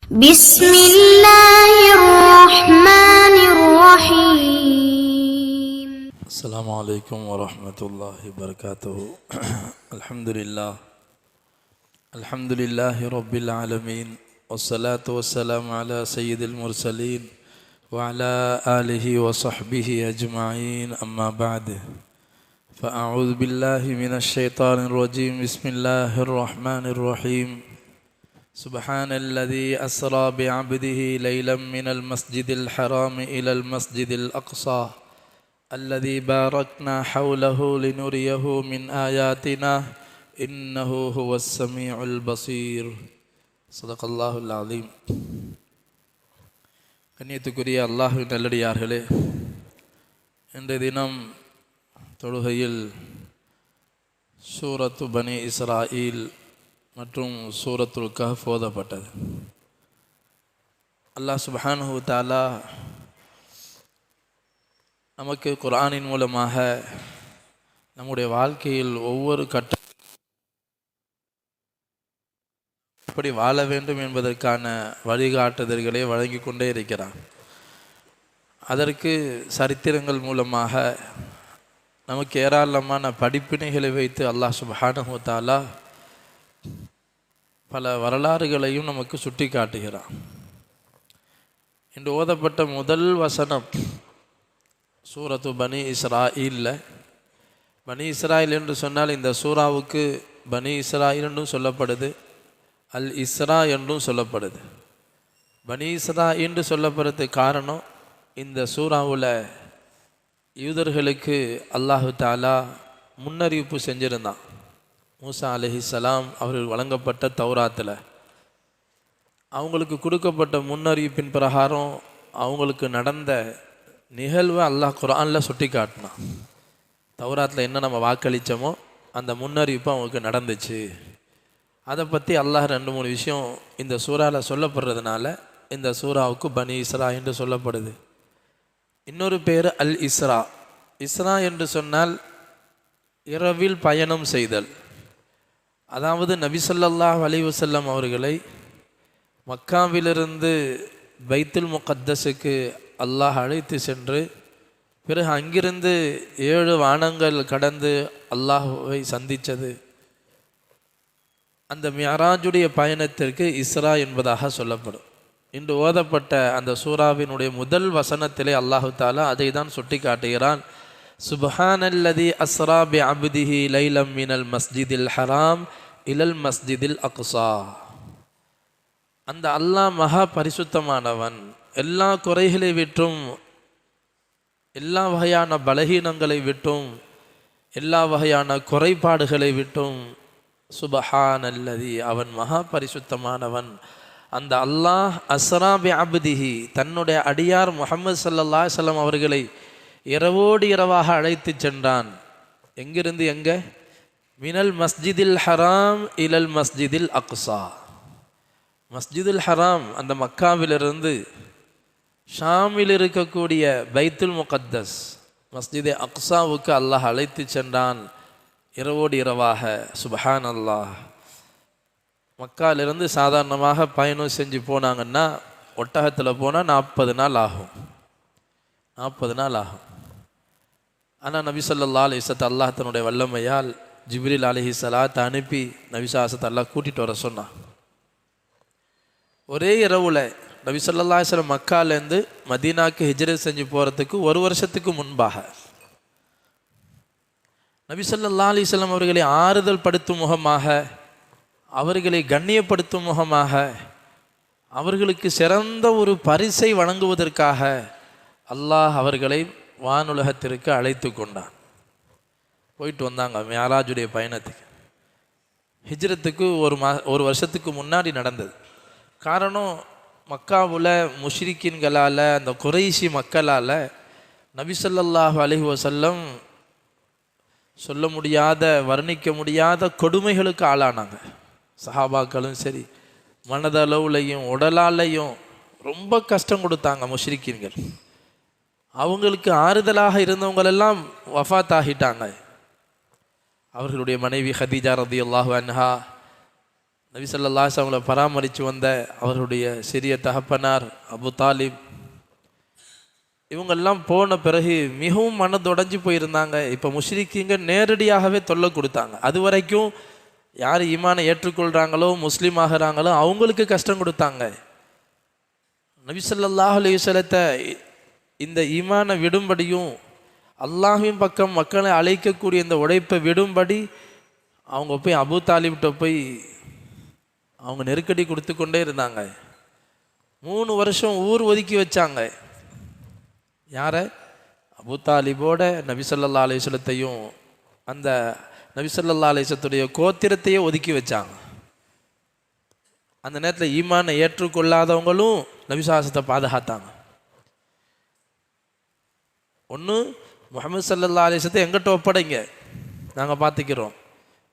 بسم الله الرحمن الرحيم. السلام عليكم ورحمة الله وبركاته. الحمد لله رب العالمين، والصلاة والسلام على سيد المرسلين وعلى آله وصحبه أجمعين، أما بعد، فأعوذ بالله من الشيطان الرجيم. بسم الله الرحمن الرحيم. سبحان الذي أسرى بعبده ليلا من المسجد الحرام إلى المسجد الأقصى الذي باركنا حوله لنريه من آياتنا إنه هو السميع البصير. صدق الله العظيم. கண்ணியத்துக்குரிய அல்லாஹ்வின் நல்லடியார்களே, இன்றைய தினம் தொழுகையில் சூரத்து பனி இஸ்ராயில் மற்றும் சூரத்துல் கஹ்ஃப் ஓதப்பட்டது. அல்லாஹ் சுப்ஹானஹு வ தஆலா நமக்கு குர்ஆனின் மூலமாக நம்முடைய வாழ்க்கையில் ஒவ்வொரு கட்டம் எப்படி வாழ வேண்டும் என்பதற்கான வழிகாட்டுதல்களை வழங்கி கொண்டே இருக்கிறார். அதற்கு சரித்திரங்கள் மூலமாக நமக்கு ஏராளமான படிப்பினைகளை வைத்து அல்லாஹ் சுப்ஹானஹு வ தஆலா பல வரலாறுகளையும் நமக்கு சுட்டி காட்டுகிறான். இன்று ஓதப்பட்ட முதல் வசனம் சூரத்து பனி இஸ்ராயில். பனி இஸ்ராயில் என்று சொன்னால் இந்த சூராவுக்கு பனி இஸ்ராயில் என்றும் சொல்லப்படுது, அல் இஸ்ரா என்றும் சொல்லப்படுது. பனி இஸ்ரா என்று சொல்லப்படுறதுக்கு காரணம், இந்த சூராவில் யூதர்களுக்கு அல்லாஹு தஆலா முன்னறிவிப்பு செஞ்சிருந்தான். மூசா அலைஹிஸ்ஸலாம் அவர்கள் வழங்கப்பட்ட தௌராத்தில் அவங்களுக்கு கொடுக்கப்பட்ட முன்னறிவிப்பின் பிரகாரம் அவங்களுக்கு நடந்த நிகழ்வை அல்லாஹ் குர்ஆனில் சுட்டி காட்டினான். தௌராத்தில் என்ன நம்ம வாக்களித்தோமோ அந்த முன்னறிவிப்பு அவங்களுக்கு நடந்துச்சு. அதை பற்றி அல்லாஹ் 2-3 விஷயம் இந்த சூறாவில் சொல்லப்படுறதுனால இந்த சூறாவுக்கு பனி இஸ்ரா என்று சொல்லப்படுது. இன்னொரு பேர் அல் இஸ்ரா. இஸ்ரா என்று சொன்னால் இரவில் பயணம் செய்தல். அதாவது நபி ஸல்லல்லாஹு அலைஹி வஸல்லம் அவர்களை மக்காவிலிருந்து பைத்துல் முகத்தஸுக்கு அல்லாஹ் அழைத்து சென்று பிறகு அங்கிருந்து 7 வானங்கள் கடந்து அல்லாஹ்வை சந்தித்தது. அந்த மிஅராஜுடைய பயணத்திற்கு இஸ்ரா என்பதாக சொல்லப்படும். இன்று ஓதப்பட்ட அந்த சூறாவினுடைய முதல் வசனத்திலே அல்லாஹு தஆலா அதை தான் சுட்டி காட்டுகிறான். சுப்ஹானல்லதி அஸ்ரா பி அப்திஹி லைலம் மினல் மஸ்ஜிதில் ஹராம் இலல் மஸ்ஜிதில் அக்ஸா. அந்த அல்லாஹ் மகா பரிசுத்தமானவன், எல்லா குறைகளை விட்டும், எல்லா வகையான பலகீனங்களை விட்டும், எல்லா வகையான குறைபாடுகளை விட்டும், சுப்ஹானல்லதி அவன் மகா பரிசுத்தமானவன். அந்த அல்லாஹ் அஸ்ரா பி அப்திஹி தன்னுடைய அடியார் முஹம்மது ஸல்லல்லாஹு அலைஹி வஸல்லம் அவர்களை இரவோடு இரவாக அழைத்து சென்றான். எங்கிருந்து எங்க? மினல் மஸ்ஜிதில் ஹராம் இலல் மஸ்ஜிதில் அக்ஸா. மஸ்ஜிதுல் ஹராம் அந்த மக்காவிலிருந்து ஷாமில் இருக்கக்கூடிய பைத்துல் முகத்தஸ் மஸ்ஜித் அக்ஸாவுக்கு அல்லாஹ் அழைத்து சென்றான் இரவோடு இரவாக. சுப்ஹான் அல்லாஹ். மக்காலிருந்து சாதாரணமாக பயணம் செஞ்சு போனாங்கன்னா ஒட்டகத்தில் போனால் 40 நாள் ஆகும். 40 நாள் ஆகும். ஆனால் நபி ஸல்லல்லாஹு அலைஹி வஸல்லம் அல்லாஹ் தன்னுடைய வல்லமையால் ஜிப்ரீல் அலைஹிஸ்ஸலாத்தை அனுப்பி நபி ஸல்லல்லாஹு அல்லாஹ் கூட்டிகிட்டு வர சொன்னான். ஒரே இரவில் நபி ஸல்லல்லாஹு அலைஹி வஸல்லம் மக்காலேருந்து மதீனாக்கு ஹிஜ்ரத் செஞ்சு போகிறதுக்கு 1 வருஷத்துக்கு முன்பாக நபி ஸல்லல்லாஹு அலைஹி வஸல்லம் அவர்களை ஆறுதல் படுத்தும் முகமாக, அவர்களை கண்ணியப்படுத்தும் முகமாக, அவர்களுக்கு சிறந்த ஒரு பரிசை வழங்குவதற்காக அல்லாஹ் அவர்களை வானுலகத்திற்கு அழைத்து கொண்டான். போயிட்டு வந்தாங்க மிஅராஜுடைய பயணத்துக்கு. ஹிஜ்ரத்துக்கு 1 வருஷத்துக்கு முன்னாடி நடந்தது. காரணம், மக்காவில் முஷ்ரிக்கீன்களால், அந்த குறைஷி மக்களால் நபி ஸல்லல்லாஹு அலைஹி வஸல்லம் சொல்ல முடியாத, வர்ணிக்க முடியாத கொடுமைகளுக்கு ஆளானாங்க. சஹாபாக்களும் சரி, மனதளவுலையும் உடலாலையும் ரொம்ப கஷ்டம் கொடுத்தாங்க முஷ்ரிக்கீன்கள். அவங்களுக்கு ஆறுதலாக இருந்தவங்களெல்லாம் வஃபாத் ஆகிட்டாங்க. அவர்களுடைய மனைவி ஹதீஜா ரலியல்லாஹு அன்ஹா நபி ஸல்லல்லாஹு அலைஹி வஸல்லம் அவங்களை பராமரித்து வந்த அவருடைய சிறிய தகப்பனார் அபு தாலிப், இவங்கெல்லாம் போன பிறகு மிகவும் மனதுடைஞ்சு போயிருந்தாங்க. இப்போ முஷ்ரிக்கீங்க நேரடியாகவே தொல்லை கொடுத்தாங்க. அது வரைக்கும் யார் ஈமானை ஏற்றுக்கொள்கிறாங்களோ முஸ்லீம் ஆகிறாங்களோ அவங்களுக்கு கஷ்டம் கொடுத்தாங்க. நபி ஸல்லல்லாஹு அலைஹி வஸல்லத்தை இந்த ஈமானை விடும்படியும் அல்லாஹ்வின் பக்கம் மக்களை அழைக்கக்கூடிய இந்த உழைப்பை விடும்படி அவங்க போய் அபு தாலிப்கிட்ட போய் அவங்க நெருக்கடி கொடுத்து கொண்டே இருந்தாங்க. 3 வருஷம் ஊர் ஒதுக்கி வச்சாங்க. யாரை? அபு தாலிபோட நபி ஸல்லல்லாஹு அலைஹி வஸல்லத்தையும் அந்த நபி ஸல்லல்லாஹு அலைஹி வஸல்லத்துடைய கோத்திரத்தையே ஒதுக்கி வச்சாங்க. அந்த நேரத்தில் ஈமானை ஏற்றுக்கொள்ளாதவங்களும் நபி ஸல்லல்லாஹு பாதுகாத்தாங்க. ஒன்று, முஹம்மது ஸல்லல்லாஹு அலைஹி வஸல்லத்தை எங்கிட்ட ஒப்படைங்க, நாங்கள் பார்த்துக்கிறோம்.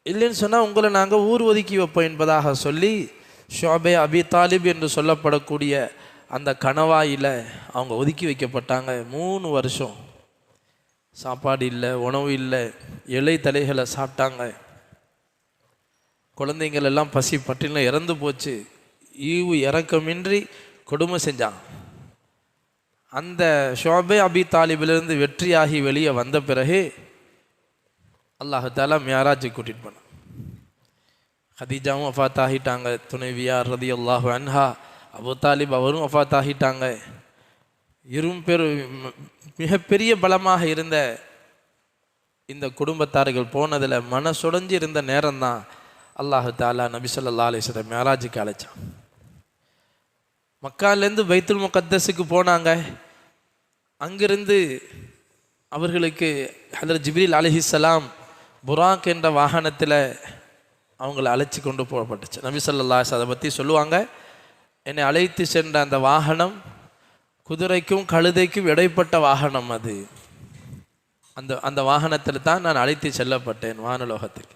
இல்லைன்னு சொன்னால் உங்களை நாங்கள் ஊர் ஒதுக்கி வைப்போம் என்பதாக சொல்லி ஷுஅபே அபி தாலிப் என்று சொல்லப்படக்கூடிய அந்த கணவாயில் அவங்க ஒதுக்கி வைக்கப்பட்டாங்க. 3 வருஷம் சாப்பாடு இல்லை, உணவு இல்லை, இலை தலைகளை சாப்பிட்டாங்க. குழந்தைங்கள் எல்லாம் பசி பட்டினில் இறந்து போச்சு. ஈவு இறக்கமின்றி கொடுமை செஞ்சாங்க. அந்த ஷுஅபே அபி தாலிபிலிருந்து வெற்றியாகி வெளியே வந்த பிறகு அல்லாஹ் தஆலா மியாராஜுக்கு கூட்டிகிட்டு போனான். ஹதீஜாவும் வஃபாத் ஆகிட்டாங்க, துணைவியார் ரலியல்லாஹு அன்ஹா. அபு தாலிப் அவரும் வஃபாத் ஆகிட்டாங்க. மிகப்பெரிய பலமாக இருந்த இந்த குடும்பத்தார்கள் போனதில் மனசுடைஞ்சு இருந்த நேரம்தான் அல்லாஹ் தஆலா நபி ஸல்லல்லாஹு அலைஹி வஸல்லம் மியாராஜுக்கு அழைச்சான். மக்காலேருந்து பைத்துல் முகத்தஸுக்கு போனாங்க. அங்கிருந்து அவர்களுக்கு ஹதரத் ஜிப்ரீல் அலைஹிஸ்ஸலாம் புராக் என்ற வாகனத்தில் அவங்கள அழைச்சி கொண்டு போகப்பட்டுச்சு. நபி ஸல்லல்லாஹு அலைஹி வஸல்லம் அதை பற்றி சொல்லுவாங்க. என்னை அழைத்து சென்ற அந்த வாகனம் குதிரைக்கும் கழுதைக்கும் இடைப்பட்ட வாகனம். அது அந்த வாகனத்தில் தான் நான் அழைத்து செல்லப்பட்டேன் வானலோகத்துக்கு.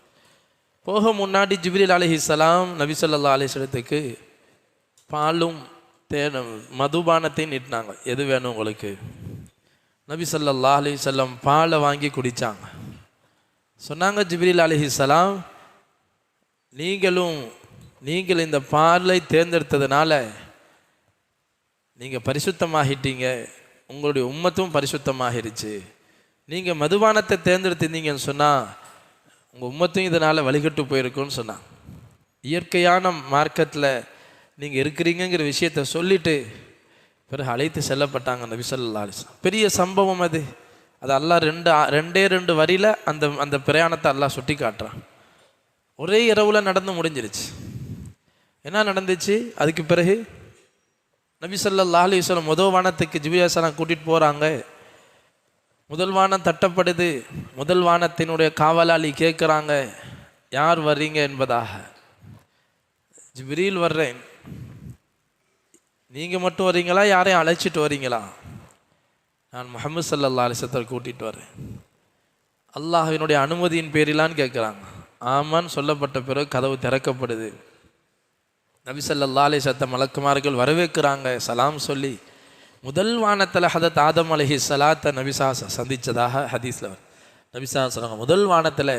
போக முன்னாடி ஜிப்ரீல் அலைஹிஸ்ஸலாம் நபி ஸல்லல்லாஹு அலைஹி வஸல்லத்துக்கு பாலும் தேனும் மதுபானத்தையும் நீட்டினாங்க. எது வேணும் உங்களுக்கு? நபி ஸல்லல்லாஹு அலைஹி வஸல்லம் பாலை வாங்கி குடித்தாங்க. சொன்னாங்க ஜிப்ரீல் அலைஹிஸ்ஸலாம், நீங்கள் இந்த பாலை தேர்ந்தெடுத்ததுனால நீங்கள் பரிசுத்தமாகிட்டீங்க, உங்களுடைய உம்மத்தும் பரிசுத்தமாகிருச்சு. நீங்கள் மதுபானத்தை தேர்ந்தெடுத்திருந்தீங்கன்னு சொன்னால் உங்கள் உம்மத்தும் இதனால் வழிகட்டு போயிருக்குன்னு சொன்னாங்க. இயற்கையான மார்க்கத்தில் நீங்கள் இருக்கிறீங்கிற விஷயத்தை சொல்லிவிட்டு பிறகு அழைத்து செல்லப்பட்டாங்க நபி ஸல்லல்லாஹு அலைஹி வஸல்லம். பெரிய சம்பவம் அது. அல்லாஹ் ரெண்டே வரியில் அந்த பிரயாணத்தை அல்லாஹ் சுட்டி காட்டுறான். ஒரே இரவில் நடந்து முடிஞ்சிருச்சு. என்ன நடந்துச்சு? அதுக்கு பிறகு நபி ஸல்லல்லாஹு அலைஹி வஸல்லம் முதல் வானத்துக்கு ஜிப்ரீல் அலைஹிஸ்ஸலாம் கூட்டிகிட்டு போகிறாங்க. முதல் வானம் தட்டப்படுது. முதல் வானத்தினுடைய காவலாளி கேட்குறாங்க, யார் வர்றீங்க என்பதாக. ஜிப்ரீல் வர்றேன். நீங்கள் மட்டும் வர்றீங்களா, யாரையும் அழைச்சிட்டு வரீங்களா? நான் முஹம்மது ஸல்லல்லாஹு அலைஹி வஸல்லம் கூட்டிகிட்டு வரேன். அல்லாஹ்வினுடைய அனுமதியின் பேரிலான்னு கேட்குறாங்க. ஆமான்னு சொல்லப்பட்ட பிறகு கதவு திறக்கப்படுது. நபி ஸல்லல்லாஹு அலைஹி வஸல்லம் மலக்குமார்கள் வரவேற்கிறாங்க சலாம் சொல்லி. முதல் வானத்தில் ஹதரத் ஆதம் அலைஹிஸ்ஸலாத்தை நபி ஸல்லல்லாஹு சந்தித்ததாக ஹதீஸில் நபி ஸல்லல்லாஹு சொன்னாங்க. முதல் வானத்தில்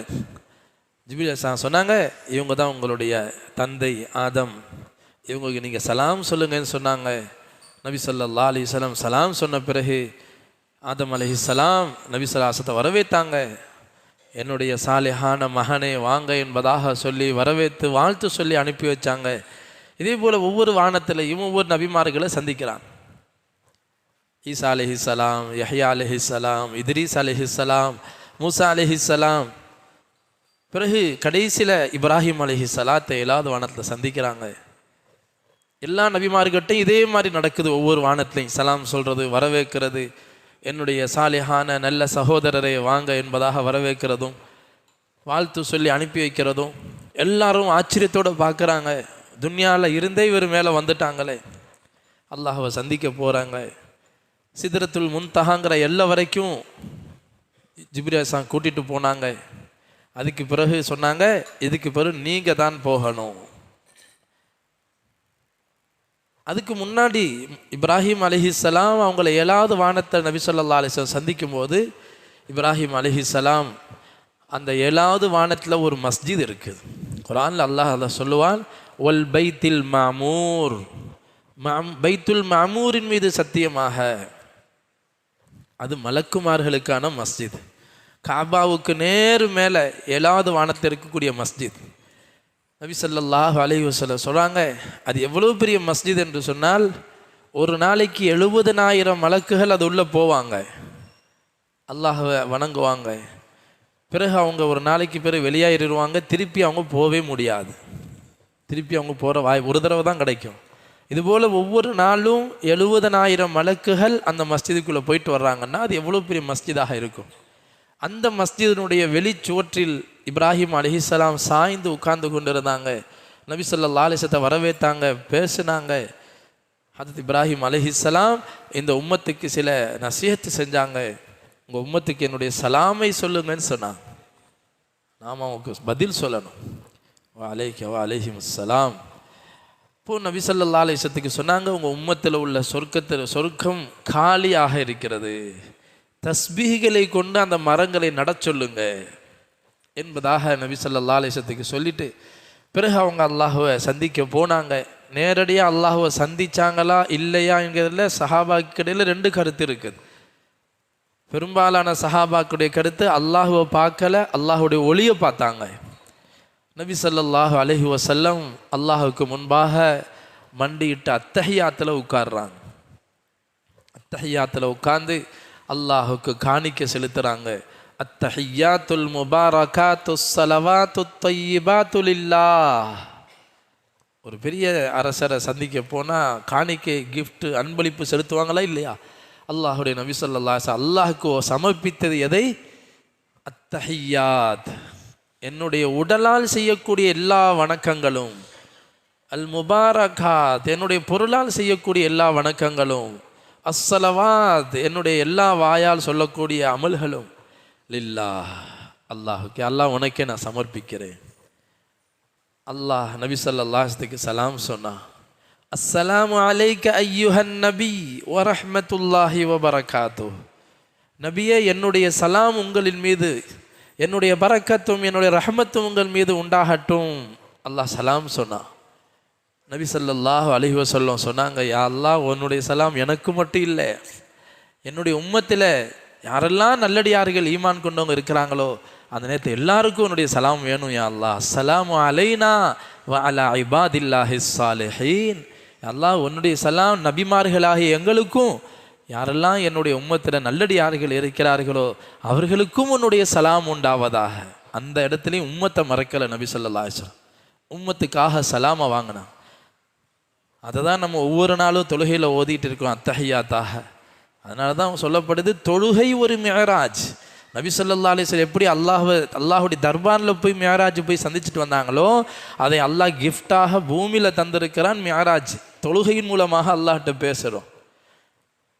ஜிப்ரீல் அலைஹிஸ்ஸலாம் சொன்னாங்க, இவங்க தான் உங்களுடைய தந்தை ஆதம், இவங்களுக்கு நீங்கள் சலாம் சொல்லுங்கன்னு சொன்னாங்க. நபி ஸல்லல்லாஹு அலைஹி வஸல்லம் சலாம் சொன்ன பிறகு ஆதம் அலைஹிஸ்ஸலாம் நபி ஸல்லல்லாஹு அலைஹி வஸல்லம் வரவேற்றாங்க. என்னுடைய சாலிஹான மகனே வாங்க என்பதாக சொல்லி வரவேற்று வாழ்த்து சொல்லி அனுப்பி வச்சாங்க. இதே போல் ஒவ்வொரு வானத்திலையும் ஒவ்வொரு நபிமார்களை சந்திக்கிறான். ஈசா அலைஹிஸ்ஸலாம், யஹ்யா அலைஹிஸ்ஸலாம், இத்ரீஸ் அலைஹிஸ்ஸலாம், மூசா அலைஹிஸ்ஸலாம். பிறகு கடைசியில் இப்ராஹிம் அலைஹிஸ்ஸலாத்தை 7வது வானத்தில் சந்திக்கிறாங்க. எல்லா நபிமார்கிட்டையும் இதே மாதிரி நடக்குது. ஒவ்வொரு வானத்திலையும் சலாம் சொல்கிறது, வரவேற்கிறது, என்னுடைய சாலிஹான நல்ல சகோதரரை வாங்க என்பதாக வரவேற்கிறதும் வாழ்த்து சொல்லி அனுப்பி வைக்கிறதும். எல்லாரும் ஆச்சரியத்தோடு பார்க்குறாங்க, துன்யாவில் இருந்தே இவர் மேலே வந்துட்டாங்களே, அல்லாஹ்வை சந்திக்க போகிறாங்க. சிதறத்துல் முன்தஹாங்கிற எல்லை வரைக்கும் ஜிப்ரீல் அலைஹிஸ்ஸலாம் கூட்டிகிட்டு போனாங்க. அதுக்கு பிறகு சொன்னாங்க, இதுக்கு பிறகு நீங்கள் தான் போகணும். அதுக்கு முன்னாடி இப்ராஹிம் அலைஹிஸ்ஸலாம் அவங்கள 7வது வானத்தை நபி ஸல்லல்லாஹு அலைஹி வஸல்லம் சந்திக்கும் போது இப்ராஹிம் அலைஹிஸ்ஸலாம் அந்த 7வது வானத்தில் ஒரு மஸ்ஜித் இருக்குது. குர்ஆனில் அல்லாஹ் அதை சொல்லுவான், வல் பைத்தில் மாமூர், பைத்துல் மாமூரின் மீது சத்தியமாக, அது மலக்குமார்களுக்கான மஸ்ஜித். காபாவுக்கு நேர் மேலே 7வது வானத்தில் இருக்கக்கூடிய மஸ்ஜித். நபி ஸல்லல்லாஹு அலைஹி வஸல்லம் சொல்கிறாங்க, அது எவ்வளோ பெரிய மஸ்ஜித் என்று சொன்னால், ஒரு நாளைக்கு 70,000 மலக்குகள் அது உள்ளே போவாங்க, அல்லாஹ்வை வணங்குவாங்க. பிறகு அவங்க ஒரு நாளைக்கு பிறகு வெளியாகிடுவாங்க. திருப்பி அவங்க போகவே முடியாது. திருப்பி அவங்க போகிற ஒரு தடவை தான் கிடைக்கும். இதுபோல் ஒவ்வொரு நாளும் 70,000 மலக்குகள் அந்த மஸ்ஜிதுக்குள்ளே போயிட்டு வர்றாங்கன்னா அது எவ்வளோ பெரிய மஸ்ஜிதாக இருக்கும். அந்த மஸ்ஜிதினுடைய வெளிச்சுவற்றில் இப்ராஹிம் அலைஹிஸ்ஸலாம் சாய்ந்து உட்கார்ந்து கொண்டிருந்தாங்க. நபி ஸல்லல்லாஹு அலைஹி வஸல்லம் வரவேற்றாங்க, பேசினாங்க. ஹஜ்ரத் இப்ராஹிம் அலைஹிஸ்ஸலாம் இந்த உம்மத்துக்கு சில நசீஹத்து செஞ்சாங்க. உங்கள் உம்மத்துக்கு என்னுடைய சலாமை சொல்லுங்கன்னு சொன்னாங்க. நாம் அவங்களுக்கு பதில் சொல்லணும். வலைக்க வலைஹிமுஸ்ஸலாம். இப்போது நபி ஸல்லல்லாஹு அலைஹி வஸல்லத்துக்கு சொன்னாங்க, உங்கள் உம்மத்தில் உள்ள சொர்க்கம் காலியாக இருக்கிறது, தஸ்பீகளை கொண்டு அந்த மரங்களை நடச் சொல்லுங்க என்பதாக நபி ஸல்லல்லாஹு அலைஹி வஸல்லத்துக்கு சொல்லிட்டு பிறகு அவங்க அல்லாஹ்வை சந்திக்க போனாங்க. நேரடியாக அல்லாஹ்வை சந்திச்சாங்களா இல்லையா என்கிறதுல சஹாபாக்கிடையில் 2 கருத்து இருக்குது. பெரும்பாலான சஹாபாக்குடைய கருத்து அல்லாஹ்வை பார்க்கல, அல்லாஹுடைய ஒளியை பார்த்தாங்க. நபி ஸல்லல்லாஹு அலைஹி வஸல்லம் அல்லாஹுக்கு முன்பாக மண்டியிட்டு அத்தஹியாத்தில் உட்கார்றாங்க. அத்தஹியாத்தில் உட்கார்ந்து அல்லாஹுக்கு காணிக்க செலுத்துகிறாங்க. அத்தஹியாத்துல் முபாரகாத்துஸ் ஸலவாத்துத் தய்யிபாத்து லில்லாஹ். ஒரு பெரிய அரசரை சந்திக்க போனால் காணிக்கை, கிஃப்ட், அன்பளிப்பு செலுத்துவாங்களா இல்லையா? அல்லாஹுடைய நபி ஸல்லல்லாஹு அலைஹி வஸல்லம் அல்லாஹுக்கு சமர்ப்பித்தது எதை? அத்தஹியாத், என்னுடைய உடலால் செய்யக்கூடிய எல்லா வணக்கங்களும், அல் முபாரகாத், என்னுடைய பொருளால் செய்யக்கூடிய எல்லா வணக்கங்களும், அஸ்ஸலவாத், என்னுடைய எல்லா வாயால் சொல்லக்கூடிய அமல்களும், லில்லாஹ், அல்லாஹுக்கு, அல்லாஹ் உனக்கே நான் சமர்ப்பிக்கிறேன். அல்லாஹ் நபி ஸல்லல்லாஹு அலைஹி வஸல்லம் சலாம் சொன்னா, அஸ்ஸலாமு அலைக்க ஐயுஹன் நபி வ ரஹ்மத்துல்லாஹி வ பரகாத்துஹ். நபியே, என்னுடைய சலாம் உங்களின் மீது, என்னுடைய பரக்கத்தும் என்னுடைய ரஹ்மத்தும் உங்கள் மீது உண்டாகட்டும். அல்லாஹ் சலாம் சொன்னா. நபி ஸல்லல்லாஹு அலைஹி வஸல்லம் சொன்னாங்க, யா அல்லாஹ், உன்னுடைய சலாம் எனக்கு மட்டும் இல்லை, என்னுடைய உம்மத்தில் யாரெல்லாம் நல்லடியார்கள் ஈமான் கொண்டவங்க இருக்கிறாங்களோ அந்த நேரத்தை எல்லாருக்கும் உன்னுடைய சலாம் வேணும் யா அல்லாஹ். அஸ்ஸலாமு அலைனா வ அலா இபாதில்லாஹிஸ் ஸாலிஹீன். அல்லாஹ், உன்னுடைய சலாம் நபிமார்களாகிய எங்களுக்கும், யாரெல்லாம் என்னுடைய உம்மத்தில் நல்லடியார்கள் இருக்கிறார்களோ அவர்களுக்கும் உன்னுடைய சலாம் உண்டாவதாக. அந்த இடத்துலையும் உம்மத்தை மறக்கலை நபி ஸல்லல்லாஹு அலைஹி வஸல்லம். உம்மத்துக்காக சலாமை வாங்கினான். அதை தான் நம்ம ஒவ்வொரு நாளும் தொழுகையில் ஓதிட்டு இருக்கோம், அத்தஹியாத்தாக. அதனால தான் சொல்லப்படுது, தொழுகை ஒரு மிஅராஜ். நபி ஸல்லல்லாஹு அலைஹி வஸல்லம் எப்படி அல்லாஹுடைய தர்பாரில் போய் மிஅராஜ் போய் சந்திச்சுட்டு வந்தாங்களோ அதை அல்லாஹ் கிஃப்டாக பூமியில் தந்திருக்கிறான். மிஅராஜ் தொழுகையின் மூலமாக அல்லாஹ்கிட்ட பேசுகிறோம்.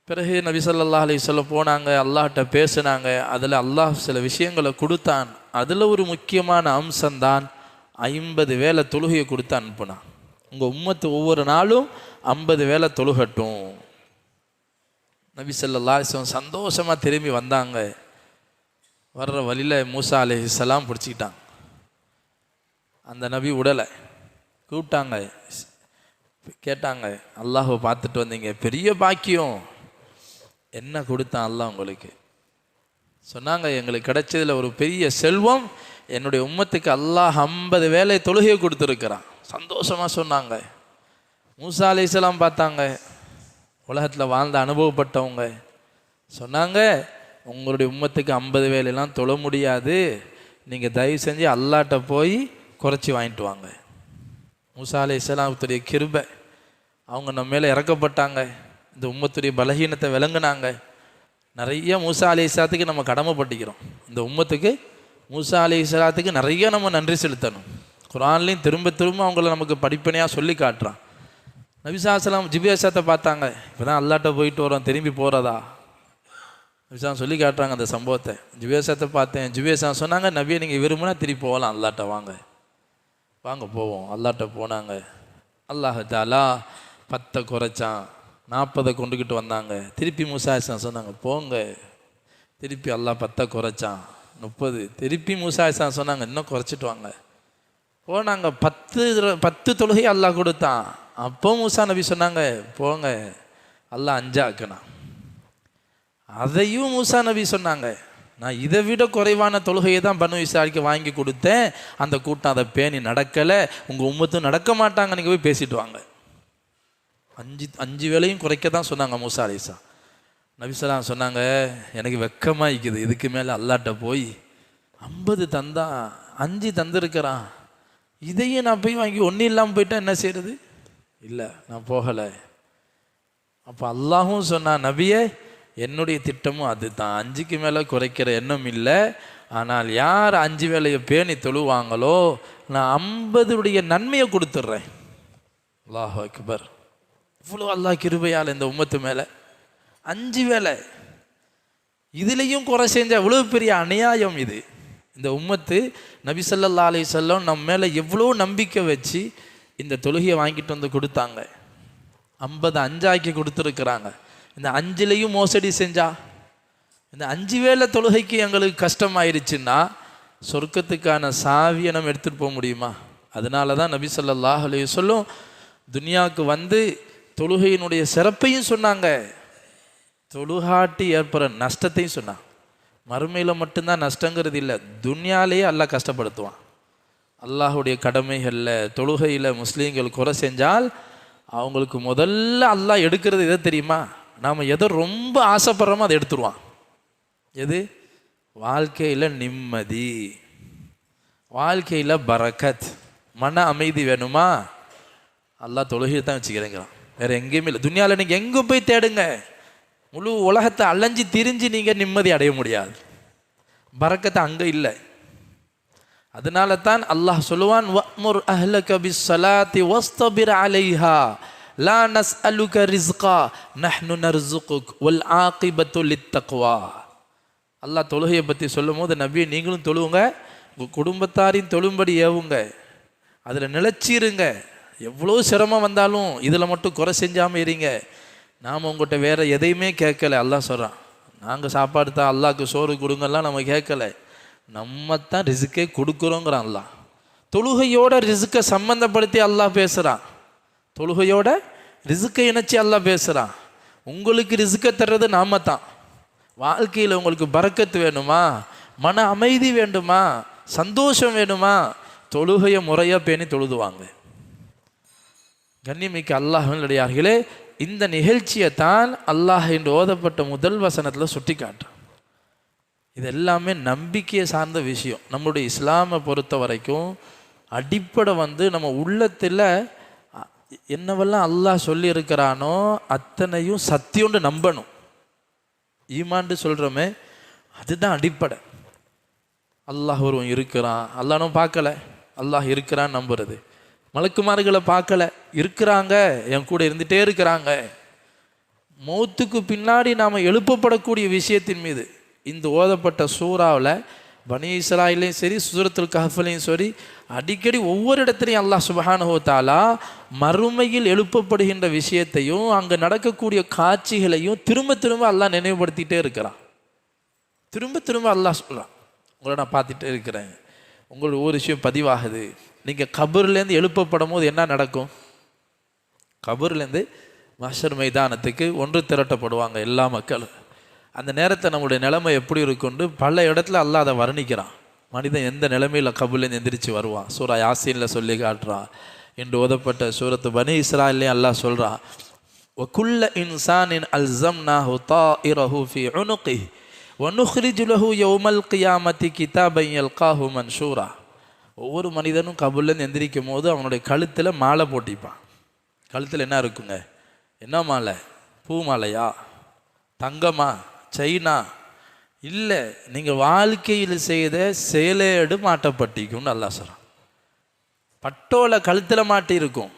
பிறகு நபி ஸல்லல்லாஹு அலைஹி வஸல்லம் போனாங்க, அல்லாஹ்கிட்ட பேசினாங்க. அதில் அல்லாஹ் சில விஷயங்களை கொடுத்தான். அதில் ஒரு முக்கியமான அம்சம்தான் 50 வேளை தொழுகையை கொடுத்து அனுப்புனான். உங்கள் உம்மத்து ஒவ்வொரு நாளும் 50 வேளை தொழுகட்டும். நபி ஸல்லல்லாஹு அலைஹி வஸல்லம் சந்தோஷமாக திரும்பி வந்தாங்க. வர்ற வழியில் மூசா அலைஹிஸ்ஸலாம் பிடிச்சிக்கிட்டாங்க. அந்த நபி உடலை கூப்பிட்டாங்க, கேட்டாங்க, அல்லாஹ்வை பார்த்துட்டு வந்தீங்க, பெரிய பாக்கியம், என்ன கொடுத்தான் அல்லாஹ் உங்களுக்கு? சொன்னாங்க, எங்களுக்கு கிடைச்சதில் ஒரு பெரிய செல்வம், என்னுடைய உம்மத்துக்கு அல்லாஹ் 50 வேளை தொழுகையை கொடுத்துருக்கிறான். சந்தோஷமாக சொன்னாங்க. மூசா அலைஹிஸ்ஸலாம் பார்த்தாங்க, உலகத்தில் வாழ்ந்த அனுபவப்பட்டவங்க. சொன்னாங்க, உங்களுடைய உம்மத்துக்கு 50 வேலையெல்லாம் தொழ முடியாது, நீங்கள் தயவு செஞ்சு அல்லாஹ்ட்ட போய் குறைச்சி வாங்கிட்டு வாங்க. மூசா அலைஹிஸ்ஸலாமுடைய கிருபை, அவங்க நம்ம மேலே இறக்கப்பட்டாங்க. இந்த உம்மத்துடைய பலகீனத்தை விளங்குனாங்க. நிறைய மூசா அலைஹிஸ்ஸலாத்துக்கு நம்ம கடமைப்பட்டிக்கிறோம். இந்த உம்மத்துக்கு மூசா அலைஹிஸ்ஸலாத்துக்கு நிறைய நம்ம நன்றி செலுத்தணும். குர்ஆன்லையும் திரும்ப திரும்ப அவங்கள நமக்கு படிப்பனையாக சொல்லி காட்டுறான். நபி ஸல்லல்லாஹு அலைஹி வஸல்லம் ஜிப்ரீல் பார்த்தாங்க, இப்போ தான் அல்லாஹ்ட்ட போயிட்டு வரோம், திரும்பி போகிறதா? நபி சொல்லி காட்டுறாங்க அந்த சம்பவத்தை. ஜிப்ரீல் பார்த்தேன். ஜிப்ரீல் சொன்னாங்க, நபியை நீங்கள் விரும்பினா திருப்பி போகலாம், அல்லாஹ்ட்ட வாங்க, வாங்க போவோம். அல்லாஹ்ட்ட போனாங்க. அல்லாஹ் தஆலா 10 குறைச்சான், 40 கொண்டுக்கிட்டு வந்தாங்க. திருப்பி மூசா அலைஹிஸ்ஸலாம் சொன்னாங்க, போங்க. திருப்பி அல்லாஹ் 10 குறைச்சான், 30. திருப்பி மூசா அலைஹிஸ்ஸலாம் சொன்னாங்க, இன்னும் குறைச்சிட்டு வாங்க. நாங்கள் 10 தொழுகை அல்லாஹ் கொடுத்தான். அப்போ மூசா நபி சொன்னாங்க, போங்க அல்லாஹ் 5 ஆக்குனான். அதையும் மூசா நபி சொன்னாங்க, நான் இதை விட குறைவான தொழுகையை தான் பனு இஸ்ராயலுக்கு வாங்கி கொடுத்தேன், அந்த கூட்டம் அதை பேணி நடக்கலை, உங்கள் உம்மத்தும் நடக்க மாட்டாங்க, நீங்கள் போய் பேசிட்டு வாங்க. 5 வேளையும் குறைக்க தான் சொன்னாங்க மூசா அலைஹிஸ்ஸலாம். நபிசலாம் சொன்னாங்க, எனக்கு வெக்கமாக இருக்குது, இதுக்கு மேலே அல்லாட்ட போய் 50 தந்தா 5 தந்துருக்கிறான், இதையும் நான் போய் வாங்கி ஒன்றும் இல்லாமல் போயிட்டா என்ன செய்யறது? இல்லை, நான் போகலை. அப்போ அல்லாஹும் சொன்னான், நபியே என்னுடைய திட்டமும் அது தான், 5க்கு மேலே குறைக்கிற எண்ணம் இல்லை. ஆனால் யார் 5 வேளையை பேணி தொழுவாங்களோ நான் 50 நன்மையை கொடுத்துட்றேன். அல்லாஹ் அக்பர். இவ்வளோ அல்லாஹ் கிருபையால் இந்த உம்மத்து மேலே 5 வேளை, இதுலேயும் குறை செஞ்ச எவ்வளோ பெரிய அநியாயம் இது. இந்த உம்மத்து நபி ஸல்லல்லாஹு அலைஹி வஸல்லம் நம்ம மேலே எவ்வளோ நம்பிக்கை வச்சு இந்த தொழுகையை வாங்கிட்டு வந்து கொடுத்தாங்க. 50 5 கொடுத்துருக்குறாங்க. இந்த 5லையும் மோசடி செஞ்சா, இந்த 5 வேளை தொழுகைக்கு எங்களுக்கு கஷ்டமாயிருச்சுன்னா சொர்க்கத்துக்கான சாவியை நம்ம எடுத்துகிட்டு போக முடியுமா? அதனால தான் நபி ஸல்லல்லாஹு அலைஹி வஸல்லம் துனியாவுக்கு வந்து தொழுகையினுடைய சிறப்பையும் சொன்னாங்க, தொழுகாட்டி ஏற்படுற நஷ்டத்தையும் சொன்னாங்க. மறுமையில் மட்டும்தான் நஷ்டங்கிறது இல்லை, துன்யாலேயே அல்லாஹ் கஷ்டப்படுத்துவான். அல்லாஹுடைய கடமைகளில் தொழுகையில் முஸ்லீம்கள் குறை செஞ்சால் அவங்களுக்கு முதல்ல அல்லாஹ் எடுக்கிறது எதை தெரியுமா? நாம் எதை ரொம்ப ஆசைப்படுறோமோ அதை எடுத்துருவான். எது? வாழ்க்கையில் நிம்மதி, வாழ்க்கையில் பரக்கத், மன அமைதி வேணுமா? அல்லாஹ் தொழுகையை தான் வச்சுக்கிறேங்கிறான், வேறு எங்கேயுமே இல்லை. துன்யாவில் நீங்கள் எங்கே போய் தேடுங்க, முழு உலகத்தை அலைஞ்சி திரிஞ்சு நீங்கள் நிம்மதி அடைய முடியாது, பரக்கத்தை அங்கே இல்லை. அதனால தான் அல்லாஹ் சொல்லுவான், வஅ்முர் அஹ்லக பிஸ்ஸலாத்தி வஸ்தபிர் அலைஹா லா நஸ்அலுக ரிஸ்கா நஹ்னு நர்சுகுக் வல் ஆகிபத்து லித்தக்வா. அல்லாஹ் தொழுகையை பற்றி சொல்லும் போது, நபியை நீங்களும் தொழுவுங்க, உங்கள் குடும்பத்தாரையும் தொழும்படி ஏவுங்க, அதில் நிலச்சிருங்க, எவ்வளோ சிரமம் வந்தாலும் இதில் மட்டும் குறை செஞ்சாமல் இருங்க. நாம் உங்கள்கிட்ட வேறு எதையுமே கேட்கல. அல்லாஹ் சொல்கிறான், நாங்கள் சாப்பாடு தான், அல்லாஹ்க்கு சோறு கொடுங்கலாம் நம்ம கேட்கலை, நம்ம தான் ரிஸ்க்கே கொடுக்குறோங்கிறான் அல்லாஹ். தொழுகையோட ரிஸ்க்கை சம்மந்தப்படுத்தி அல்லாஹ் பேசுகிறான், தொழுகையோட ரிஸ்க்கை இணைச்சி அல்லாஹ் பேசுகிறான். உங்களுக்கு ரிஸ்க்கை தர்றது நாம தான். வாழ்க்கையில் உங்களுக்கு பரக்கத்து வேணுமா, மன அமைதி வேண்டுமா, சந்தோஷம் வேணுமா, தொழுகையை முறையாக பேணி தொழுதுவாங்க. கண்ணியமிக்க அல்லாஹ்வினுடையார்களே, இந்த நிகழ்ச்சியை தான் அல்லாஹ் என்று ஓதப்பட்ட முதல் வசனத்தில் சுட்டி காட்டுறான். இது எல்லாமே நம்பிக்கையை சார்ந்த விஷயம். நம்முடைய இஸ்லாமை பொறுத்த வரைக்கும் அடிப்படை நம்ம உள்ளத்தில் என்னவெல்லாம் அல்லாஹ் சொல்லியிருக்கிறானோ அத்தனையும் சத்தியம்னு நம்பணும். ஈமான்னு சொல்கிறோமே, அதுதான் அடிப்படை. அல்லாஹ் ஒருவன் இருக்கிறான், அல்லாஹ்னும் பார்க்கல, அல்லாஹ் இருக்கிறான்னு நம்புறது. மலக்குமார்களை பார்க்கல, இருக்கிறாங்க, என் கூட இருந்துகிட்டே இருக்கிறாங்க. மௌத்துக்கு பின்னாடி நாம் எழுப்பப்படக்கூடிய விஷயத்தின் மீது இந்த ஓதப்பட்ட சூறாவில் பனி இஸ்ராயிலையும் சரி, சூரத்துல் கஹ்ஃப்லையும் சரி, அடிக்கடி ஒவ்வொரு இடத்துலையும் அல்லாஹ் சுப்ஹானஹு வ தஆலா மறுமையில் எழுப்பப்படுகின்ற விஷயத்தையும் அங்கே நடக்கக்கூடிய காட்சிகளையும் திரும்ப திரும்ப அல்லாஹ் நினைவுபடுத்திகிட்டே இருக்கிறான். திரும்ப திரும்ப அல்லாஹ் சொல்கிறான், உங்களை நான் பார்த்துட்டே இருக்கிறேன், உங்களுக்கு ஒரு விஷயம் பதிவாகுது. நீங்கள் கபர்லேருந்து எழுப்பப்படும் போது என்ன நடக்கும்? கபர்லேருந்து மஹ்ஷர் மைதானத்துக்கு ஒன்று திரட்டப்படுவாங்க எல்லா மக்களும். அந்த நேரத்தை நம்முடைய நிலைமை எப்படி இருக்குன்னு பல இடத்துல அல்லாஹ் அதை வர்ணிக்கிறான். மனிதன் எந்த நிலைமையில் கபர்லேருந்து எந்திரிச்சு வருவான், சூரா யாசீனில் சொல்லி காட்டுறான். என்று ஓதப்பட்ட சூரத்து பனி இஸ்ராயிலையும் அல்லாஹ் சொல்கிறான், வகுல்ல இன்சானின் அல்ஸம்னாஹு தாயிரஹு ஃபீ உனுகிஹி வனுக்ரிஜு லஹு யௌமல் கியாமத்தி கிதாபன் யல்காஹு மன்ஷூரா. ஒவ்வொரு மனிதனும் கபர்லேருந்து எந்திரிக்கும் போது அவனுடைய கழுத்தில் மாலை போட்டிப்பான். கழுத்தில் என்ன இருக்குங்க? என்ன மாலை? பூ மாலையா, தங்கமா, செயினா? இல்லை, நீங்கள் வாழ்க்கையில் செய்த செயலேடு மாட்டப்பட்டிக்கும்னு அல்லாஹ் சொல்கிறான். பட்டோலை கழுத்தில் மாட்டி இருக்கும்.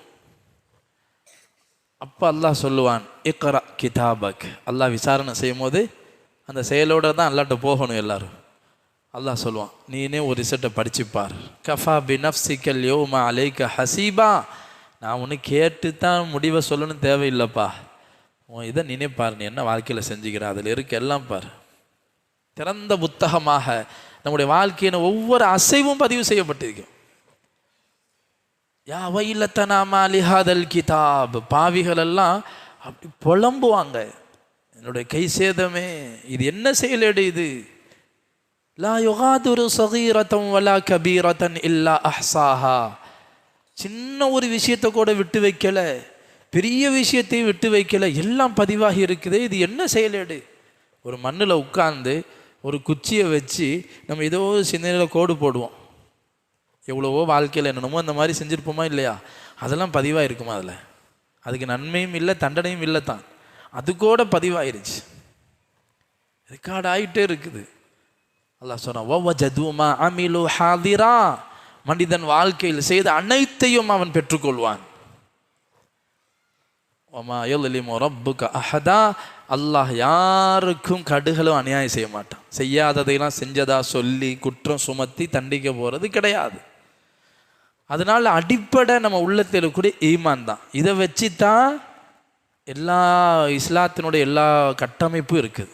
அப்போ அல்லாஹ் சொல்லுவான், இக்ரா கிதாபக். அல்லாஹ் விசாரணை செய்யும் போது அந்த செயலோடு தான் அல்லாட்ட போகணும் எல்லாரும். அல்லாஹ் சொல்லுவான், நீனே ஒரு ரிசல்ட்டை படிச்சுப்பார். கஃபா பி நஃப்ஸிகல் யௌம அலைக ஹசீபா. நான் ஒன்று கேட்டு தான் முடிவை சொல்லணும்னு தேவையில்லைப்பா, உன் இதை நினைப்பார், நீ என்ன வாழ்க்கையில் செஞ்சுக்கிற, அதில் இருக்க எல்லாம் பார். திறந்த புத்தகமாக நம்முடைய வாழ்க்கையின் ஒவ்வொரு அசைவும் பதிவு செய்யப்பட்டிருக்கும். யா வைலத்தனா மா லிஹாதல் கிதாப், பாவிகள் எல்லாம் அப்படி புலம்புவாங்க, என்னுடைய கை சேதமே, இது என்ன செயலேடு இது. லா யுகாதுரு சகீரத்தம் வலா கபீரத்தன் இல்லா அஹ்சாஹா, சின்ன ஒரு விஷயத்தை கூட விட்டு வைக்கல, பெரிய விஷயத்தையும் விட்டு வைக்கல, எல்லாம் பதிவாகி இருக்குது, இது என்ன செயலேடு. ஒரு மண்ணில் உட்கார்ந்து ஒரு குச்சியை வச்சு நம்ம ஏதோ சிந்தனையில் கோடு போடுவோம், எவ்வளவோ வாழ்க்கையில் என்னென்னமோ அந்த மாதிரி செஞ்சுருப்போமா இல்லையா, அதெல்லாம் பதிவாக இருக்குமா, அதில் அதுக்கு நன்மையும் இல்லை தண்டனையும் இல்லை தான், அது கூட பதிவாயிருச்சு, ரெக்கார்ட் ஆகிட்டே இருக்குது. அல்லாஹ் சொன்னான், மனிதன் வாழ்க்கையில் செய்த அனைத்தையும் அவன் பெற்றுக்கொள்வான். அல்லாஹ் யாருக்கும் கடுகளும் அநியாயம் செய்ய மாட்டான். செய்யாததையெல்லாம் செஞ்சதா சொல்லி குற்றம் சுமத்தி தண்டிக்க போறது கிடையாது. அதனால அடிப்படை நம்ம உள்ளத்தில் இருக்கக்கூடிய ஈமான் தான். இதை வச்சு தான் எல்லா இஸ்லாத்தினுடைய எல்லா கட்டமைப்பும் இருக்குது.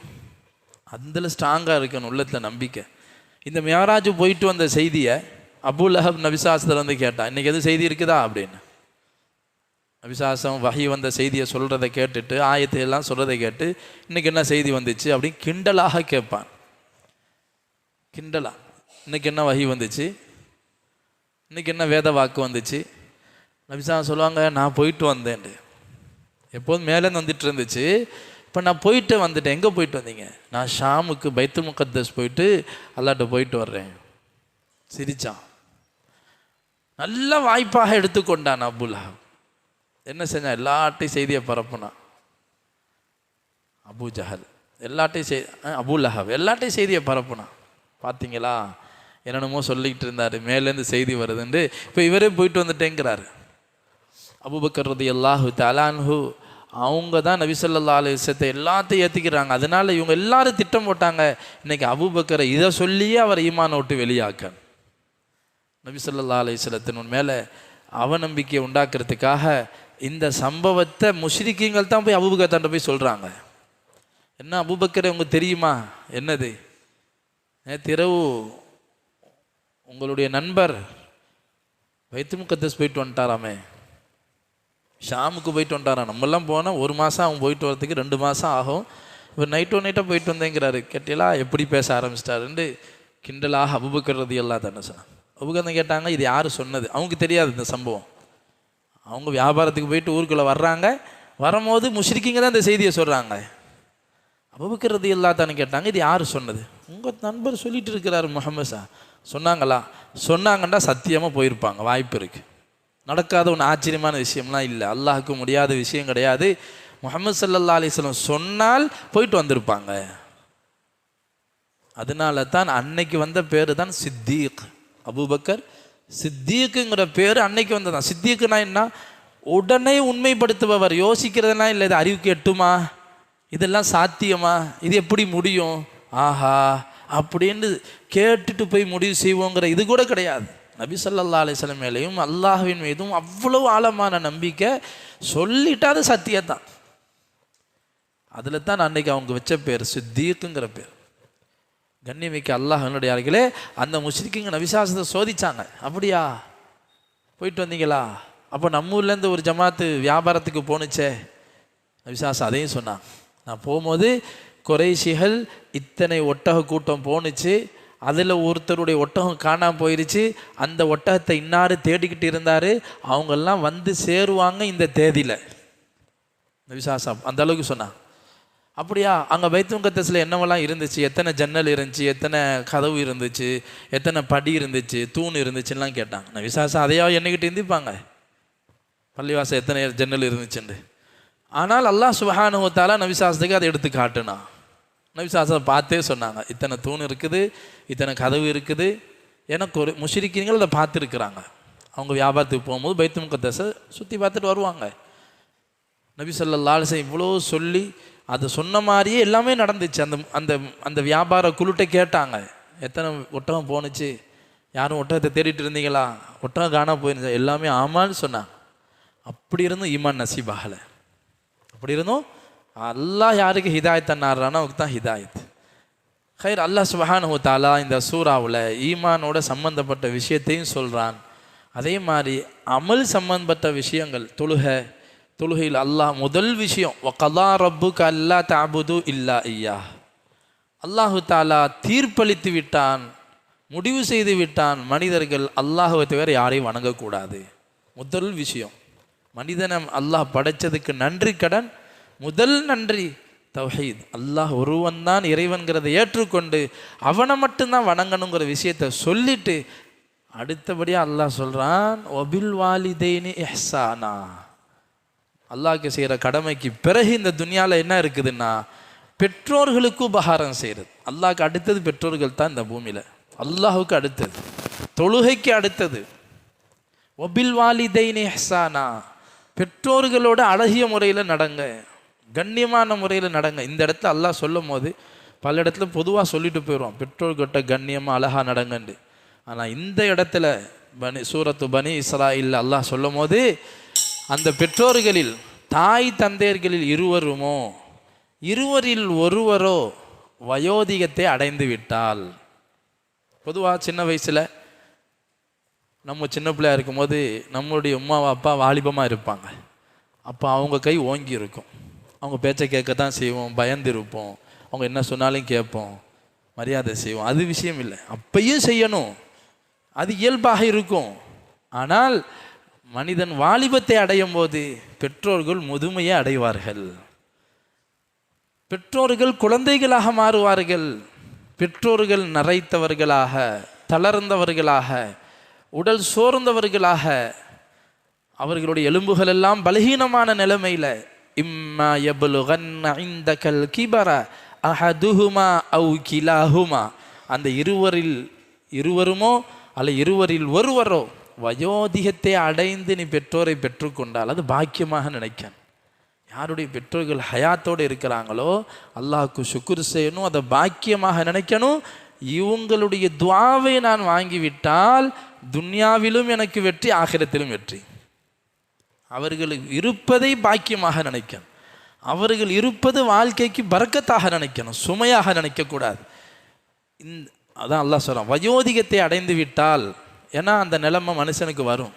அதில் ஸ்ட்ராங்காக இருக்கணும் உள்ளத்தில் நம்பிக்கை. இந்த மியாராஜ் போயிட்டு வந்த செய்தியை அபூலஹப் நபிசாசத்தில் வந்து கேட்டான், இன்றைக்கி எதுவும் செய்தி இருக்குதா அப்படின்னு. நபிசாசம் வஹி வந்த செய்தியை சொல்கிறத கேட்டுட்டு ஆயத்தையெல்லாம் சொல்கிறத கேட்டு இன்றைக்கி என்ன செய்தி வந்துச்சு அப்படின்னு கிண்டலாக கேட்பான். கிண்டலா, இன்றைக்கி என்ன வஹி வந்துச்சு, இன்றைக்கி என்ன வேத வாக்கு வந்துச்சு. நபிசாசம் சொல்லுவாங்க, நான் போயிட்டு வந்தேன், எப்போதும் மேலேருந்து வந்துட்டு இருந்துச்சு, இப்போ நான் போயிட்டு வந்துட்டேன். எங்கே போயிட்டு வந்தீங்க? நான் ஷாமுக்கு பைத்துல் முகத்தஸ் போயிட்டு அல்லாட்ட போயிட்டு வர்றேன். சிரிச்சான். நல்ல வாய்ப்பாக எடுத்துக்கொண்டான் அபூலஹப். என்ன செஞ்சான்? எல்லாட்டையும் செய்தியை பரப்புனான். அபூ ஜஹல் எல்லாட்டையும் அபூலஹப் எல்லாட்டையும் செய்தியை பரப்புனான். பார்த்தீங்களா, என்னென்னமோ சொல்லிக்கிட்டு இருந்தார், மேலேருந்து செய்தி வருதுன்னு. இப்போ இவரே போயிட்டு வந்துட்டேங்கிறாரு. அபூபக்கர் ரலியல்லாஹு தஆலா அன்ஹு அவங்க தான் நபி ஸல்லல்லாஹு அலைஹி வஸல்லம் எல்லாத்தையும் ஏற்றிக்கிறாங்க. அதனால இவங்க எல்லாரும் திட்டம் போட்டாங்க, இன்னைக்கு அபூபக்கரை இதை சொல்லியே அவர் ஈமானை விட்டு வெளியாக்க. நபி ஸல்லல்லாஹு அலைஹி வஸல்லத்தின் மேலே அவநம்பிக்கையை உண்டாக்குறதுக்காக இந்த சம்பவத்தை முஷ்ரிக்கீங்கள் தான் போய் அபூபக்கர்ட்ட போய் சொல்கிறாங்க. என்ன அபூபக்கரை உங்களுக்கு தெரியுமா? என்னது? நேற்றிரவு உங்களுடைய நண்பர் பைத்துல் முகத்தஸ் போயிட்டு வந்துட்டாராமே, ஷாமுக்கு போயிட்டு வந்துட்டாரான். நம்மெல்லாம் போனால் 1 மாதம் அவன் போயிட்டு வரதுக்கு 2 மாதம் ஆகும். இவர் நைட்டாக போயிட்டு வந்தேங்கிறாரு. கேட்டீங்களா எப்படி பேச ஆரம்பிச்சிட்டாருன்னு கிண்டலாக அபூபக்கர் ரலியல்லாஹு தானே சொன்னான். அபூபக்கர் கேட்டாங்க, இது யார் சொன்னது? அவங்களுக்கு தெரியாது இந்த சம்பவம். அவங்க வியாபாரத்துக்கு போயிட்டு ஊருக்குள்ளே வர்றாங்க, வரும்போது முஷ்ரிக்கீங்க தான் இந்த செய்தியை சொல்கிறாங்க. அபூபக்கர் ரலியல்லாஹு தானே கேட்டாங்க, இது யார் சொன்னது? உங்கள் நண்பர் சொல்லிட்டு இருக்கிறாரு முஹம்மது ஸா. சொன்னாங்களா? சொன்னாங்கண்டா சத்தியமாக போயிருப்பாங்க, வாய்ப்பு இருக்குது. நடக்காத ஒன்று ஆச்சரியமான விஷயம்லாம் இல்லை, அல்லாஹுக்கு முடியாத விஷயம் கிடையாது. முஹம்மது ஸல்லல்லாஹு அலைஹி வஸல்லம் சொன்னால் போயிட்டு வந்திருப்பாங்க. அதனால தான் அன்னைக்கு வந்த பேர் தான் சித்தீக். அபூபக்கர் சித்தீக்குங்கிற பேர் அன்னைக்கு வந்ததான். சித்தீக்குனா என்ன? உடனே உண்மைப்படுத்துபவர். யோசிக்கிறதுனா இல்லை, இது அறிவுக்கு எட்டுமா, இதெல்லாம் சாத்தியமா, இது எப்படி முடியும், ஆஹா அப்படின்னு கேட்டுட்டு போய் முடிவு செய்வோங்கிற இது கூட கிடையாது. நபி ஸல்லல்லாஹு அலைஹி வஸல்லம் மேலேயும் அல்லாஹ்வின் மீதும் அவ்வளவு ஆழமான நம்பிக்கை. சொல்லிட்டா அது சத்தியத்தான். அதில் தான் அன்னைக்கு அவங்க வச்ச பேர் சித்தீக்குங்கிற பேர். கண்ணியமிக்க அல்லாஹ்வினுடையார்களே, அந்த முஷ்ரிக்கீங்க நபிசாசத்தை சோதிச்சாங்க. அப்படியா போயிட்டு வந்தீங்களா? அப்போ நம்ம ஊர்லேருந்து ஒரு ஜமாத்து வியாபாரத்துக்கு போணுச்சே, நபிசாசம் அதையும் சொன்னாங்க. நான் போகும்போது குறைஷிகள் இத்தனை ஒட்டக கூட்டம் போணுச்சு, அதில் ஒருத்தருடைய ஒட்டகம் காணாமல் போயிடுச்சு, அந்த ஒட்டகத்தை இன்னாரு தேடிக்கிட்டு இருந்தார், அவங்கெல்லாம் வந்து சேருவாங்க இந்த தேதியில். நபிசாசம் அந்த அளவுக்கு சொன்னாங்க. அப்படியா? அங்கே பைத்துல் முகத்தஸில் என்னவெல்லாம் இருந்துச்சு, எத்தனை ஜன்னல் இருந்துச்சு, எத்தனை கதவு இருந்துச்சு, எத்தனை படி இருந்துச்சு, தூண் இருந்துச்சுலாம் கேட்டாங்க. நபிசாசம் அதையாவது என்னைக்கிட்டு இருந்திருப்பாங்க, பள்ளிவாசல் எத்தனை ஜன்னல் இருந்துச்சுண்டு. ஆனால் அல்லாஹ் சுப்ஹானஹு வ தஆலா நபிசாசத்துக்கு அதை எடுத்து காட்டுனா. நபிசாசத்தை பார்த்தே சொன்னாங்க, இத்தனை தூண் இருக்குது, இத்தனை கதவு இருக்குது. எனக்கு ஒரு முஷ்ரிக்கீங்கள் அதை பார்த்துருக்குறாங்க. அவங்க வியாபாரத்துக்கு போகும்போது பைத்துல் முகத்தஸை சுற்றி பார்த்துட்டு வருவாங்க. நபி ஸல்லல்லாஹு அலைஹி வஸல்லம் இவ்வளோ சொல்லி அது சொன்ன மாதிரியே எல்லாமே நடந்துச்சு. அந்த அந்த அந்த வியாபார குழுட்ட கேட்டாங்க, எத்தனை ஒட்டகம் போணுச்சு, யாரும் ஒட்டகத்தை தேடிட்டு இருந்தீங்களா, ஒட்டகம் காணாம போயிருந்துச்சு, எல்லாமே ஆமான்னு சொன்னாங்க. அப்படி இருந்தும் ஈமான் நசீபாகலை. அப்படி இருந்தும் அல்லாஹ் யாருக்கு ஹிதாயத் நாடுறானோ அவருக்கு தான் ஹிதாயத். ஹைர், அல்லாஹ் சுப்ஹானஹு வ தஆலா இந்த சூறாவில் ஈமானோட சம்பந்தப்பட்ட விஷயத்தையும் சொல்கிறான், அதே மாதிரி அமல் சம்பந்தப்பட்ட விஷயங்கள், தொழுகையில் அல்லாஹ் முதல் விஷயம் வகலா ரப்புக அல்லா தஅபுது இல்லா இய்யா, அல்லாஹு தாலா தீர்ப்பளித்து விட்டான், முடிவு செய்து விட்டான், மனிதர்கள் அல்லாஹுவை தவிர யாரையும் வணங்கக்கூடாது. முதல் விஷயம், மனிதனை அல்லாஹ் படைச்சதுக்கு நன்றி கடன், முதல் நன்றி தௌஹீத், அல்லாஹ் ஒருவன் தான் இறைவன்கிறதை ஏற்றுக்கொண்டு அவனை மட்டும்தான் வணங்கணுங்கிற விஷயத்தை சொல்லிட்டு அடுத்தபடியாக அல்லாஹ் சொல்கிறான் ஒபில் வாலிதைனி இஹ்சானா. அல்லாஹ்க்கு செய்கிற கடமைக்கு பிறகு இந்த துனியாவில் என்ன இருக்குதுன்னா பெற்றோர்களுக்கு உபகாரம் செய்கிறது. அல்லாஹ்க்கு அடுத்தது பெற்றோர்கள் தான் இந்த பூமியில், அல்லாஹுக்கு அடுத்தது, தொழுகைக்கு அடுத்தது. ஒபில் வாலிதைனி இஹ்சானா, பெற்றோர்களோட அழகிய முறையில் நடங்க, கண்ணியமான முறையில் நடங்க. இந்த இடத்துல அல்லாஹ் சொல்லும் போது பல இடத்துல பொதுவாக சொல்லிட்டு போயிடுவோம் பெற்றோர்கிட்ட கண்ணியமாக அழகாக நடங்கண்டு. ஆனால் இந்த இடத்துல சூரத்து பனி இஸ்ராயில் அல்லாஹ் சொல்லும் போது அந்த பெற்றோர்களில் தாய் தந்தையர்களில் இருவரில் ஒருவரோ வயோதிகத்தை அடைந்து விட்டால், பொதுவாக சின்ன வயசில் நம்ம சின்ன பிள்ளையாக இருக்கும்போது நம்மளுடைய அம்மா அப்பா வாலிபமாக இருப்பாங்க. அப்போ அவங்க கை ஓங்கி இருக்கும், அவங்க பேச்சை கேட்க தான் செய்வோம், பயந்து இருப்போம், அவங்க என்ன சொன்னாலும் கேட்போம், மரியாதை செய்வோம். அது விஷயம் இல்லை, அப்பையும் செய்யணும், அது இயல்பாக இருக்கும். ஆனால் மனிதன் வாலிபத்தை அடையும் போது பெற்றோர்கள் முதுமையை அடைவார்கள், பெற்றோர்கள் குழந்தைகளாக மாறுவார்கள், பெற்றோர்கள் நரைத்தவர்களாக, தளர்ந்தவர்களாக, உடல் சோர்ந்தவர்களாக, அவர்களுடைய எலும்புகள் எல்லாம் பலகீனமான நிலைமையில் இம்மா யப்லுகன்ன இந்தகல் கிபர அஹதுஹுமா அவு கிலாஹுமா, அந்த இருவருமோ அல்ல இருவரில் ஒருவரோ வயோதிகத்தை அடைந்து நீ பெற்றோரை பெற்றுக்கொண்டால் அது பாக்கியமாக நினைக்கணும். யாருடைய பெற்றோர்கள் ஹயாத்தோடு இருக்கிறாங்களோ அல்லாஹ்க்கு சுக்ர் செய்யணும், அதை பாக்கியமாக நினைக்கணும். இவங்களுடைய துஆவை நான் வாங்கிவிட்டால் துன்யாவிலும் எனக்கு வெற்றி, ஆகிரத்திலும் வெற்றி. அவர்களுக்கு இருப்பதை பாக்கியமாக நினைக்கணும், அவர்கள் இருப்பது வாழ்க்கைக்கு பரக்கத்தாக நினைக்கணும், சுமையாக நினைக்கக்கூடாது. அதான் அல்லாஹ் சொல்கிறான் வயோதிகத்தை அடைந்து விட்டால். ஏன்னா அந்த நிலைமை மனுஷனுக்கு வரும்,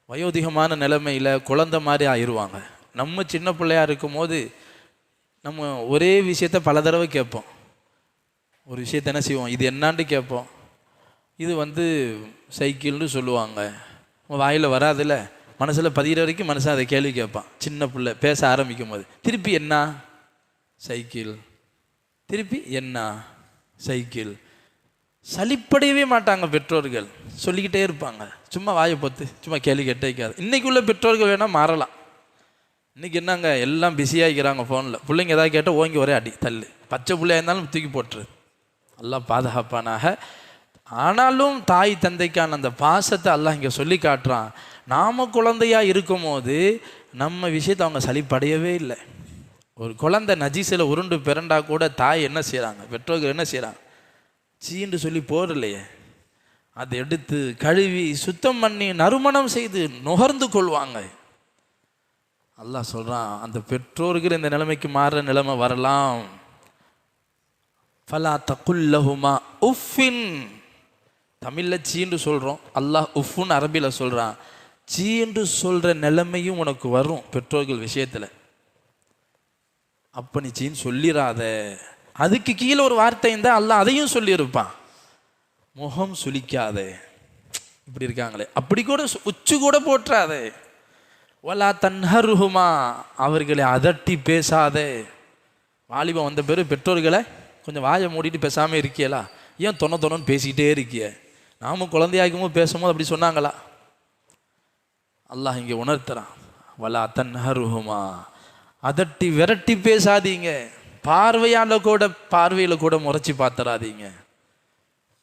வயோதிகமான நிலைமையில் குழந்தை மாதிரி ஆயிடுவாங்க. நம்ம சின்ன பிள்ளையாக இருக்கும்போது நம்ம ஒரே விஷயத்தை பல தடவை கேட்போம், ஒரு விஷயத்தை என்ன செய்வோம், இது என்னான்னு கேட்போம், இது சைக்கிள்னு சொல்லுவாங்க, வாயில் வராதுல்ல, மனசில் பதிகிற வரைக்கும் மனுஷன் அதை கேள்வி கேட்பான். சின்ன பிள்ளை பேச ஆரம்பிக்கும் போது திருப்பி என்ன சைக்கிள், திருப்பி என்ன சைக்கிள், சலிப்படையவே மாட்டாங்க பெற்றோர்கள், சொல்லிக்கிட்டே இருப்பாங்க, சும்மா வாயை பொத்து சும்மா கேள்வி கேட்டே இருக்காது. இன்றைக்கி உள்ள பெற்றோர்கள் வேணால் மாறலாம், இன்றைக்கி என்னங்க எல்லாம் பிஸியாகிக்கிறாங்க ஃபோனில், பிள்ளைங்க ஏதாவது கேட்டால் ஓங்கி ஒரே அடி தள்ளு, பச்சை பிள்ளையாக இருந்தாலும் தூக்கி போட்டுருது, எல்லாம் பாதுகாப்பானாக. ஆனாலும் தாய் தந்தைக்கான அந்த பாசத்தை அல்லாஹ் இங்கே சொல்லி காட்டுறான். நாம் குழந்தையாக இருக்கும் போது நம்ம விஷயத்தை அவங்க சலிப்படையவே இல்லை. ஒரு குழந்தை நஜீஸில் உருண்டு பிறண்டா கூட தாய் என்ன செய்கிறாங்க, பெற்றோர்கள் என்ன செய்கிறாங்க, சீண்டு சொல்லி போடலையே, அதை எடுத்து கழுவி சுத்தம் பண்ணி நறுமணம் செய்து நுகர்ந்து கொள்வாங்க. அல்லாஹ் சொல்கிறான் அந்த பெற்றோர்கள் இந்த நிலைமைக்கு மாறுற நிலைமை வரலாம். ஃபலா தகுல்லஹுமா உஃபின், தமிழில் சீண்டு சொல்கிறோம், அல்லாஹ் உஃப்னு அரபியில் சொல்கிறான். சீண்டு சொல்கிற நிலைமையும் உனக்கு வரும் பெற்றோர்கள் விஷயத்தில். அப்போ நீ சீன்னு சொல்லிடாத. அதுக்கு கீழே ஒரு வார்த்தை இருந்தால் அல்லாஹ் அதையும் சொல்லியிருப்பான், முகம் சுளிக்காதே, இப்படி இருக்காங்களே அப்படி கூட உச்சு கூட போற்றாதே. வலா தன்ஹருஹுமா, அவர்களை அதட்டி பேசாதே. வாலிபம் வந்த பேர் பெற்றோர்களை கொஞ்சம் வாயை மூடிட்டு பேசாமல் இருக்கியலா, ஏன் தொண்ணு பேசிக்கிட்டே இருக்கிய, நாமும் குழந்தையாக்கும்போது பேசும்போது அப்படி சொன்னாங்களா? அல்லாஹ் இங்கே உணர்த்துறான், வலா தன்ஹருஹுமா, அதட்டி விரட்டி பேசாதீங்க, பார்வையில் கூட முறைச்சி பார்த்துறாதீங்க.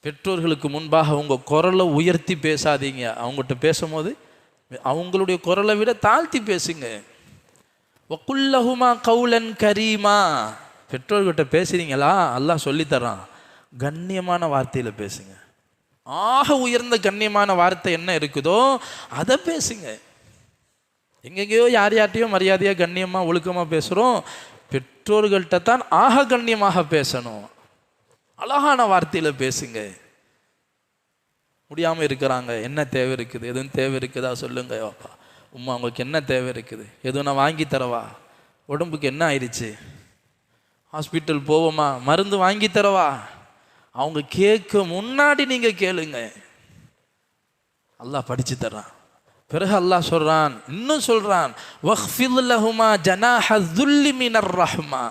பெற்றோர்களுக்கு முன்பாக உங்கள் குரலை உயர்த்தி பேசாதீங்க, அவங்ககிட்ட பேசும்போது அவங்களுடைய குரலை விட தாழ்த்தி பேசுங்க. வக்குல்லஹுமா கௌலன் கரீமா, பெற்றோர்கிட்ட பேசுறீங்களா, அல்லாஹ் சொல்லித்தரான், கண்ணியமான வார்த்தையில் பேசுங்க. ஆக உயர்ந்த கண்ணியமான வார்த்தை என்ன இருக்குதோ அதை பேசுங்க. எங்கெங்கேயோ யார்கிட்டையோ மரியாதையாக கண்ணியமாக ஒழுக்கமாக பேசுகிறோம், பெற்றோர்கள்ட்ட தான் ஆக கண்ணியமாக பேசணும், அழகான வார்த்தையில் பேசுங்க. முடியாமல் இருக்கிறாங்க. என்ன தேவை இருக்குது? எதுவும் தேவை இருக்குதா சொல்லுங்க அப்பா. உம்மா உங்களுக்கு என்ன தேவை இருக்குது? எதுவும் நான் வாங்கி தரவா? உடம்புக்கு என்ன ஆயிடுச்சு? ஹாஸ்பிட்டல் போவோமா? மருந்து வாங்கி தரவா? அவங்க கேட்க முன்னாடி நீங்கள் கேளுங்க, அல்லாஹ் படித்து தர்றான். பிறகு அல்லாஹ் சொல்கிறான், இன்னும் சொல்கிறான், வஹ்ஃபித் லஹுமா ஜனாஹ ذுல்லி மினர் ரஹ்மா.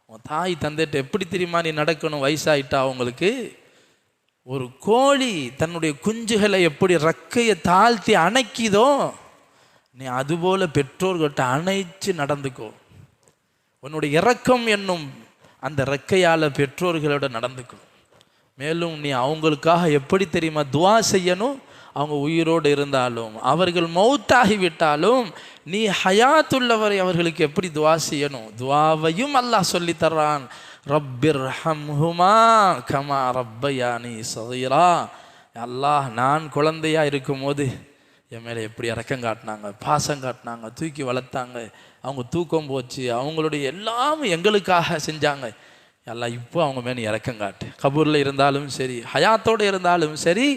உன் தாய் தந்தைட்ட எப்படி தெரியுமா நீ நடக்கணும்? வயசாயிட்டா அவங்களுக்கு ஒரு கோழி தன்னுடைய குஞ்சுகளை எப்படி ரெக்கையை தாழ்த்தி அணைக்குதோ, நீ அதுபோல பெற்றோர்கிட்ட அணைச்சு நடந்துக்கோ. உன்னுடைய இரக்கம் என்னும் அந்த ரெக்கையால் பெற்றோர்களோட நடந்துக்கோ. மேலும் நீ அவங்களுக்காக எப்படி தெரியுமா துவா செய்யணும்? அவங்க உயிரோடு இருந்தாலும் அவர்கள் மௌத்தாகிவிட்டாலும் நீ ஹயாத்துள்ளவரை அவர்களுக்கு எப்படி துவா செய்யணும்? துவாவையும் அல்லாஹ் சொல்லி தர்றான். ரப்பிர்ஹம்ஹுமா கமா ரப்பயானி ஸகீரா. அல்லாஹ், நான் குழந்தையா இருக்கும்போது என் மேலே எப்படி இரக்கம் காட்டினாங்க, பாசம் காட்டினாங்க, தூக்கி வளர்த்தாங்க, அவங்க தூக்கம் போச்சு, அவங்களுடைய எல்லாம் எங்களுக்காக செஞ்சாங்க. எல்லாம் இப்போ அவங்க மேலே இரக்கம் காட்டு. கபூரில் இருந்தாலும் சரி, ஹயாத்தோடு இருந்தாலும் சரி,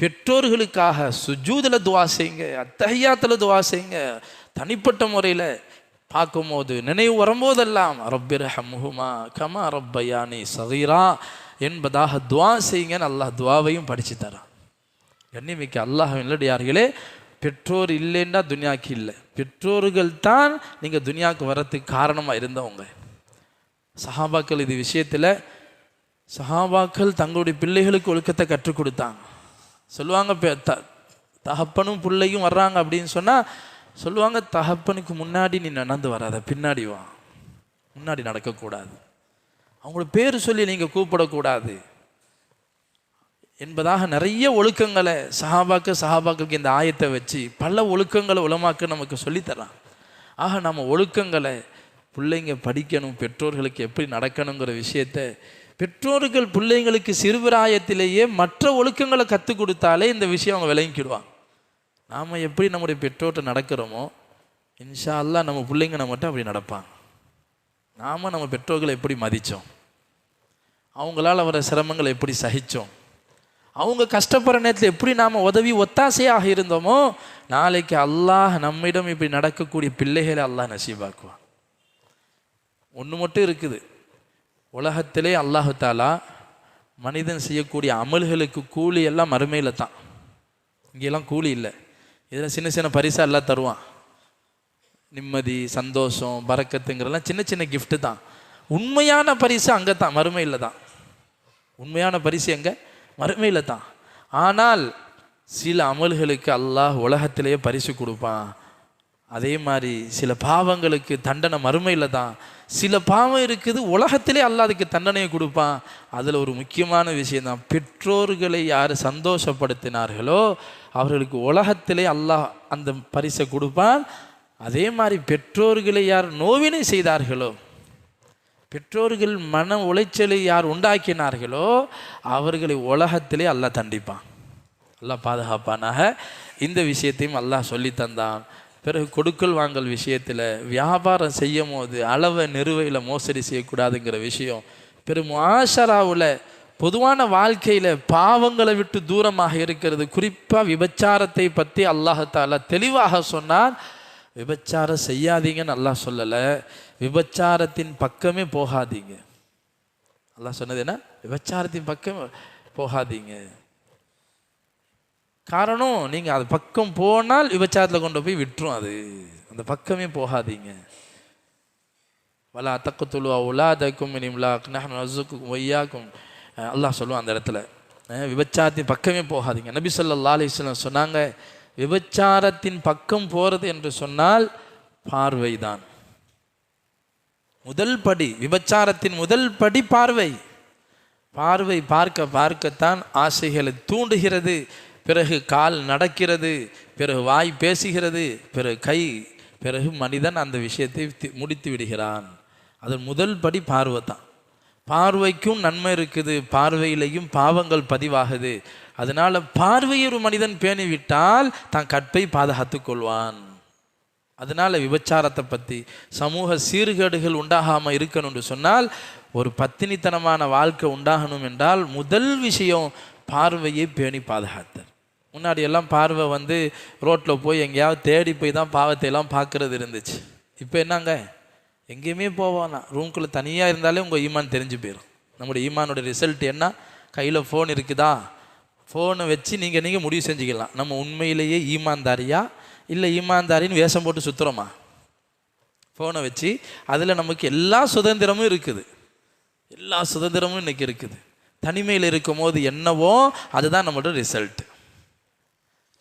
பெற்றோர்களுக்காக சுஜூதில் துவா செய்யுங்க, அத்தஹியாத்தில் துவா செய்யுங்க. தனிப்பட்ட முறையில் பார்க்கும்போது நினைவு வரும்போதெல்லாம் ரப்பிர்ஹம்ஹுமா கமா ரப்பயானி ஸகீரா என்பதாக துவா செய்யுங்கன்னு அல்லாஹ் துவாவையும் படித்து தரான். கண்ணியமிக்க அல்லாஹ்வின் நல்லடியார்களே, பெற்றோர் இல்லைன்னா துனியாவுக்கு இல்லை. பெற்றோர்கள் தான் நீங்கள் துனியாவுக்கு வர்றதுக்கு காரணமாக இருந்தவங்க. சஹாபாக்கள் இது விஷயத்தில் சஹாபாக்கள் தங்களுடைய பிள்ளைகளுக்கு ஒழுக்கத்தை கற்றுக் கொடுத்தாங்க. சொல்லுவாங்க, தகப்பனும் பிள்ளையும் வர்றாங்க அப்படின்னு சொன்னால் சொல்லுவாங்க, தகப்பனுக்கு முன்னாடி நீ நடந்து வராத, பின்னாடி வா, முன்னாடி நடக்கக்கூடாது, அவங்களோட பேர் சொல்லி நீங்கள் கூப்பிடக்கூடாது என்பதாக நிறைய ஒழுக்கங்களை சஹாபாக்களுக்கு இந்த ஆயத்தை வச்சு பல ஒழுக்கங்களை உலமாக்க நமக்கு சொல்லித்தரான். ஆக நம்ம ஒழுக்கங்களை பிள்ளைங்க படிக்கணும், பெற்றோர்களுக்கு எப்படி நடக்கணுங்கிற விஷயத்தை பெற்றோர்கள் பிள்ளைங்களுக்கு சிறுபிராயத்திலேயே மற்ற ஒழுக்கங்களை கற்றுக் கொடுத்தாலே இந்த விஷயம் அவங்க விளங்கிக்கிடுவாங்க. நாம் எப்படி நம்முடைய பெற்றோர்கிட்ட நடக்கிறோமோ இன்ஷா அல்லாஹ் நம்ம பிள்ளைங்க நம்மகிட்ட அப்படி நடப்பாங்க. நாம் நம்ம பெற்றோர்களை எப்படி மதித்தோம், அவங்களால் வர சிரமங்களை எப்படி சகித்தோம், அவங்க கஷ்டப்படுற நேரத்தில் எப்படி நாம் உதவி ஒத்தாசையாக இருந்தோமோ, நாளைக்கு அல்லாஹ் நம்மிடம் இப்படி நடக்கக்கூடிய பிள்ளைகளை அல்லாஹ் நசீபாக்குவான். ஒன்று மட்டும் இருக்குது, உலகத்திலே அல்லாஹு தாலா மனிதன் செய்யக்கூடிய அமல்களுக்கு கூலி எல்லாம் மறுமையில் தான். இங்கெல்லாம் கூலி இல்லை. இதில் சின்ன சின்ன பரிசாக எல்லாம் தருவான். நிம்மதி, சந்தோஷம், பரக்கத்துங்கிறலாம் சின்ன சின்ன கிஃப்ட்டு தான். உண்மையான பரிசு அங்கே தான், மறுமையில் தான். உண்மையான பரிசு எங்கே? மறுமையில் தான். ஆனால் சில அமல்களுக்கு அல்லாஹ் உலகத்திலேயே பரிசு கொடுப்பான். அதே மாதிரி சில பாவங்களுக்கு தண்டனை மறுமையில் தான். சில பாவம் இருக்குது உலகத்திலே அல்லாஹ் அதுக்கு தண்டனையை கொடுப்பான். அதில் ஒரு முக்கியமான விஷயந்தான், பெற்றோர்களை யார் சந்தோஷப்படுத்தினார்களோ அவர்களுக்கு உலகத்திலே அல்லாஹ் அந்த பரிசை கொடுப்பான். அதே மாதிரி பெற்றோர்களை யார் நோவினை செய்தார்களோ, பெற்றோர்கள் மன உளைச்சலை யார் உண்டாக்கினார்களோ அவர்களை உலகத்திலே அல்லாஹ் தண்டிப்பான். அல்லாஹ் பாதுகாப்பானாக. இந்த விஷயத்தையும் அல்லாஹ் சொல்லி தந்தான். பிறகு கொடுக்கல் வாங்கல் விஷயத்தில் வியாபாரம் செய்யும் போது அளவை நிறுவையில் மோசடி செய்யக்கூடாதுங்கிற விஷயம். பிறகு முஆஷராவில் பொதுவான வாழ்க்கையில் பாவங்களை விட்டு தூரமாக இருக்கிறது. குறிப்பாக விபச்சாரத்தை பற்றி அல்லாஹ் தஆலா தெளிவாக சொன்னார். விபச்சாரம் செய்யாதீங்கன்னு அல்லாஹ் சொல்லலை, விபச்சாரத்தின் பக்கமே போகாதீங்க. அல்லாஹ் சொன்னது என்ன? விபச்சாரத்தின் பக்கம் போகாதீங்க. காரணம், நீங்கள் அது பக்கம் போனால் விபச்சாரத்தில் கொண்டு போய் விட்டுரும். அது அந்த பக்கமே போகாதீங்க. வலா தக்துலு அவுலாதக்கும் மின் இம்லாக் நஹ்னு நர்ஸுகுக்கும் வய்யாக்கும். அல்லாஹ் சொல்லுவான் அந்த இடத்துல, விபச்சாரத்தின் பக்கமே போகாதீங்க. நபி ஸல்லல்லாஹு அலைஹி வஸல்லம் சொன்னாங்க, விபச்சாரத்தின் பக்கம் போகிறது என்று சொன்னால் பார்வை தான் முதல் படி. விபச்சாரத்தின் முதல் படி பார்வை. பார்வை பார்க்க பார்க்கத்தான் ஆசைகளை தூண்டுகிறது. பிறகு கால் நடக்கிறது, பிறகு வாய் பேசுகிறது, பிறகு கை, பிறகு மனிதன் அந்த விஷயத்தை முடித்து விடுகிறான். அதன் முதல் படி பார்வை தான். பார்வைக்கும் நன்மை இருக்குது, பார்வையிலையும் பாவங்கள் பதிவாகுது. அதனால் பார்வையை ஒரு மனிதன் பேணிவிட்டால் தான் கற்பை பாதுகாத்து கொள்வான். அதனால் விபச்சாரத்தை பற்றி சமூக சீர்கேடுகள் உண்டாகாமல் இருக்கணும்னு சொன்னால், ஒரு பத்தினித்தனமான வாழ்க்கை உண்டாகணும் என்றால் முதல் விஷயம் பார்வையை பேணி பாதுகாத்தார். முன்னாடி எல்லாம் பார்வை வந்து ரோட்டில் போய் எங்கேயாவது தேடி போய் தான் பாவத்தை எல்லாம் பார்க்கறது இருந்துச்சு. இப்போ என்னங்க, எங்கேயுமே போவானா, ரூம்குள்ளே தனியாக இருந்தாலே உங்கள் ஈமான் தெரிஞ்சு போயிடும். நம்முடைய ஈமானோட ரிசல்ட் என்ன? கையில் ஃபோன் இருக்குதா, ஃபோனை வச்சு நீங்கள் முடிவு செஞ்சுக்கலாம் நம்ம உண்மையிலேயே ஈமான்தாரியா இல்லை ஈமான்தாரின்னு வேஷம் போட்டு சுற்றுறோமா. ஃபோனை வச்சு அதில் நமக்கு எல்லா சுதந்திரமும் இருக்குது, எல்லா சுதந்திரமும் இன்றைக்கி இருக்குது. தனிமையில் இருக்கும் போது என்னவோ அதுதான் நம்மளோட ரிசல்ட்.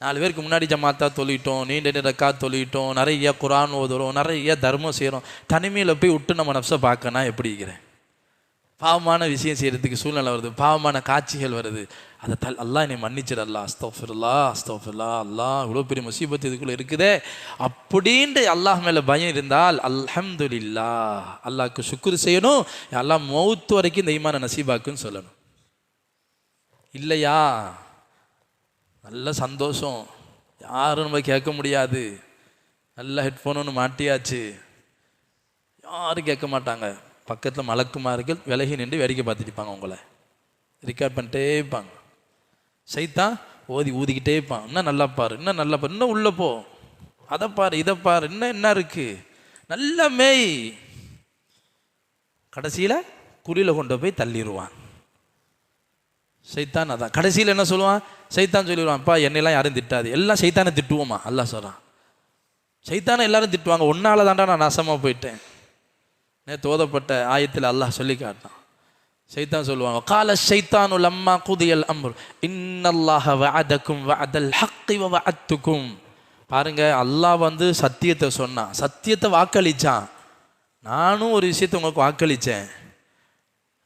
4 பேருக்கு முன்னாடி ஜமாத்தா தொழிட்டோம், நீண்ட ரக்கா தொழிட்டோம், நிறைய குரான் ஓதுறோம், நிறைய தர்மம் செய்கிறோம். தனிமையில் போய் விட்டு நம்ம நப்சை பார்க்கனா எப்படி இருக்கிறேன்? பாவமான விஷயம் செய்கிறதுக்கு சூழ்நிலை வருது, பாவமான காட்சிகள் வருது. அதை அல்லாஹ் என்னை மன்னிச்சிடு, அல்லாஹ் அஸ்தக்ஃபிருல்லா அஸ்தக்ஃபிருல்லா, அல்லாஹ் இவ்வளோ பெரிய முசீபத்து இதுக்குள்ளே இருக்குதே அப்படின்ட்டு அல்லாஹ் மேலே பயம் இருந்தால் அல்ஹம்துலில்லாஹ், அல்லாஹ்க்கு சுக்குர் செய்யணும். அல்லாஹ் மௌத்து வரைக்கும் இந்த ஈமான நசீபாக்குன்னு சொல்லணும். இல்லையா நல்ல சந்தோஷம், யாரும் நம்ம கேட்க முடியாது, நல்ல ஹெட்ஃபோன் ஒன்று மாட்டியாச்சு, யாரும் கேட்க மாட்டாங்க. பக்கத்தில் மலக்குமார்கள் விலகி நின்று வேடிக்கை பார்த்துட்டு இருப்பாங்க, உங்களை ரெக்கார்ட் பண்ணிட்டே இருப்பாங்க. சைத்தான் ஊதிக்கிட்டே இருப்பான், இன்னும் நல்லா பாரு, இன்னும் நல்லா பாரு, இன்னும் உள்ளே போ, அதை பாரு, இதை பாரு, இன்னும் என்ன இருக்குது, நல்ல மேய். கடைசியில் குறியில் கொண்டு போய் தள்ளிடுவான் சைத்தான். அதான் கடைசியில் என்ன சொல்லுவான், சைத்தான் சொல்லிடுவான், அப்பா என்னெல்லாம் யாரும் திட்டாது, எல்லாம் சைத்தானை திட்டுவோமா. அல்லாஹ் சொல்கிறான், சைத்தானை எல்லாரும் திட்டுவாங்க, ஒன்னால தாண்டா நான் நாசமாக போயிட்டேன். நேற்று ஓதப்பட்ட ஆயத்தில் அல்லாஹ் சொல்லி காட்டான். சைத்தான் சொல்லுவாங்க, கால ஷைத்தானு லம்மா குதியல் அம்ர் இன்னல்லாஹ வஅதக்கும் வஅதல் ஹக்கி வ வஅத்துக்கும். பாருங்க, அல்லாஹ் வந்து சத்தியத்தை சொன்னான், சத்தியத்தை வாக்களிச்சான். நானும் ஒரு விஷயத்தை உங்களுக்கு வாக்களித்தேன்.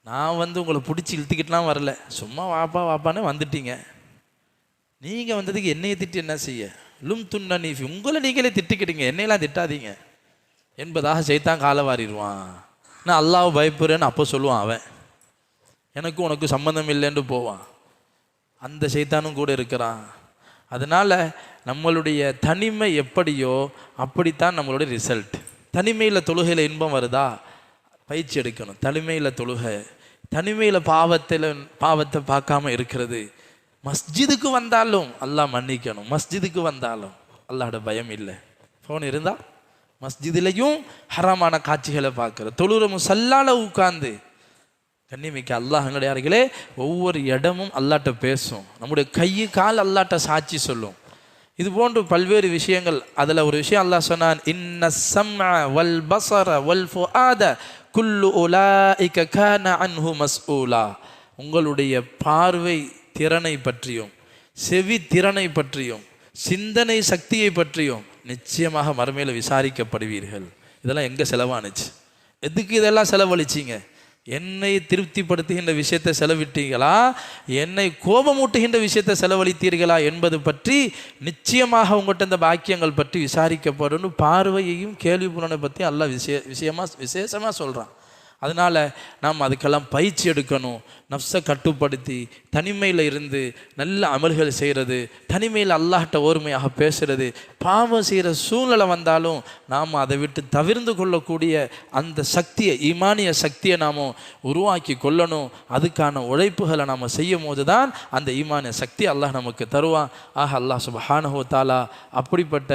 நான் வந்து உங்களை பிடிச்சி இழுத்துக்கிட்டுலாம் வரல, சும்மா வாப்பா வாப்பானே வந்துட்டீங்க. நீங்கள் வந்ததுக்கு என்னையை திட்டி என்ன செய்ய, லும் துண்ண நீஃபி, உங்களை நீங்களே திட்டிக்கிட்டீங்க, என்னையெல்லாம் திட்டாதீங்க என்பதாக சைத்தான் காலை வாரிடுவான். நான் அல்லாஹ் பயப்படுறேன்னு அப்போ சொல்லுவான் அவன், எனக்கும் உனக்கு சம்மந்தம் இல்லைன்னு போவான். அந்த சைத்தானும் கூட இருக்கிறான். அதனால் நம்மளுடைய தனிமை எப்படியோ அப்படித்தான் நம்மளுடைய ரிசல்ட். தனிமையில் தொழுகையில் இன்பம் வருதா, பயிற்சி எடுக்கணும். தனிமையில் தொழுகை, தனிமையில் பாவத்தை பார்க்காம இருக்கிறது. மஸ்ஜிதுக்கு வந்தாலும் அல்லாஹ் மன்னிக்கணும், மஸ்ஜிதுக்கு வந்தாலும் அல்லாஹோட பயம் இல்லை. ஃபோன் இருந்தால் மஸ்ஜிதிலையும் ஹராமான காட்சிகளை பார்க்குற, தொழுற முசல்லால உட்கார்ந்து கண்ணிமிக்க அல்லாஹ்களே, ஒவ்வொரு இடமும் அல்லாட்ட பேசும், நம்முடைய கை கால் அல்லாட்ட சாட்சி சொல்லும். இது போன்று பல்வேறு விஷயங்கள். அதில் ஒரு விஷயம் அல்லாஹ் சொன்னான், இன்ன ஸம்அ வல் பஸர வல் ஃபுஆத குல்லு உலாஇக கான அன்ஹு மஸ்ஊலா. உங்களுடைய பார்வை திறனை பற்றியும், செவி திறனை பற்றியும், சிந்தனை சக்தியை பற்றியும் நிச்சயமாக மறுமையில் விசாரிக்கப்படுவீர்கள். இதெல்லாம் எங்கே செலவானுச்சு, எதுக்கு இதெல்லாம் செலவழிச்சிங்க? என்னை திருப்திப்படுத்துகின்ற விஷயத்தை செலவிட்டீர்களா, என்னை கோபமூட்டுகின்ற விஷயத்தை செலவழித்தீர்களா என்பது பற்றி நிச்சயமாக உங்கள்கிட்ட இந்த பாக்கியங்கள் பற்றி விசாரிக்கப்படும். பார்வையையும் கேள்விப்புலனை பற்றி அல்லாஹ் விசேஷமாக சொல்கிறான். அதனால் நாம் அதுக்கெல்லாம் பயிற்சி எடுக்கணும். நஃப்ஸை கட்டுப்படுத்தி தனிமையில் இருந்து நல்ல அமல்கள் செய்கிறது, தனிமையில் அல்லாஹ்ட்ட ஓர்மையாக பேசுகிறது. பாவம் செய்கிற சூழ்நிலை வந்தாலும் நாம் அதை விட்டு தவிர்ந்து கொள்ளக்கூடிய அந்த சக்தியை, ஈமானிய சக்தியை நாம் உருவாக்கி கொள்ளணும். அதுக்கான உழைப்புகளை நாம் செய்யும் போது தான் அந்த ஈமானிய சக்தி அல்லாஹ் நமக்கு தருவான். ஆக அல்லாஹ் சுப்ஹானஹு வ தஆலா அப்படிப்பட்ட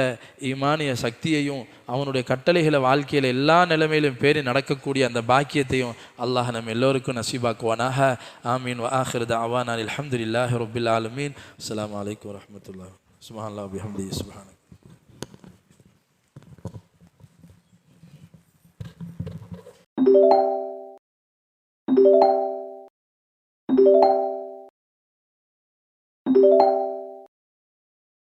ஈமானிய சக்தியையும் அவனுடைய கட்டளைகளை வாழ்க்கையில் எல்லா நிலைமையிலும் பேரி நடக்கக்கூடிய அந்த பாக்கியத்தையும் அல்லாஹ் நம்ம எல்லோருக்கும் நசீபாக்குவானாக. ஆமீன். வ ஆகிரு தஅவானா அல்ஹம்துலில்லாஹி ரப்பில் ஆலமீன். அஸ்ஸலாமு அலைக்கும் வரஹ்மத்துல்லாஹி. சுப்ஹானல்லாஹி வ பிஹம்திஹி சுப்ஹானல்லாஹ்.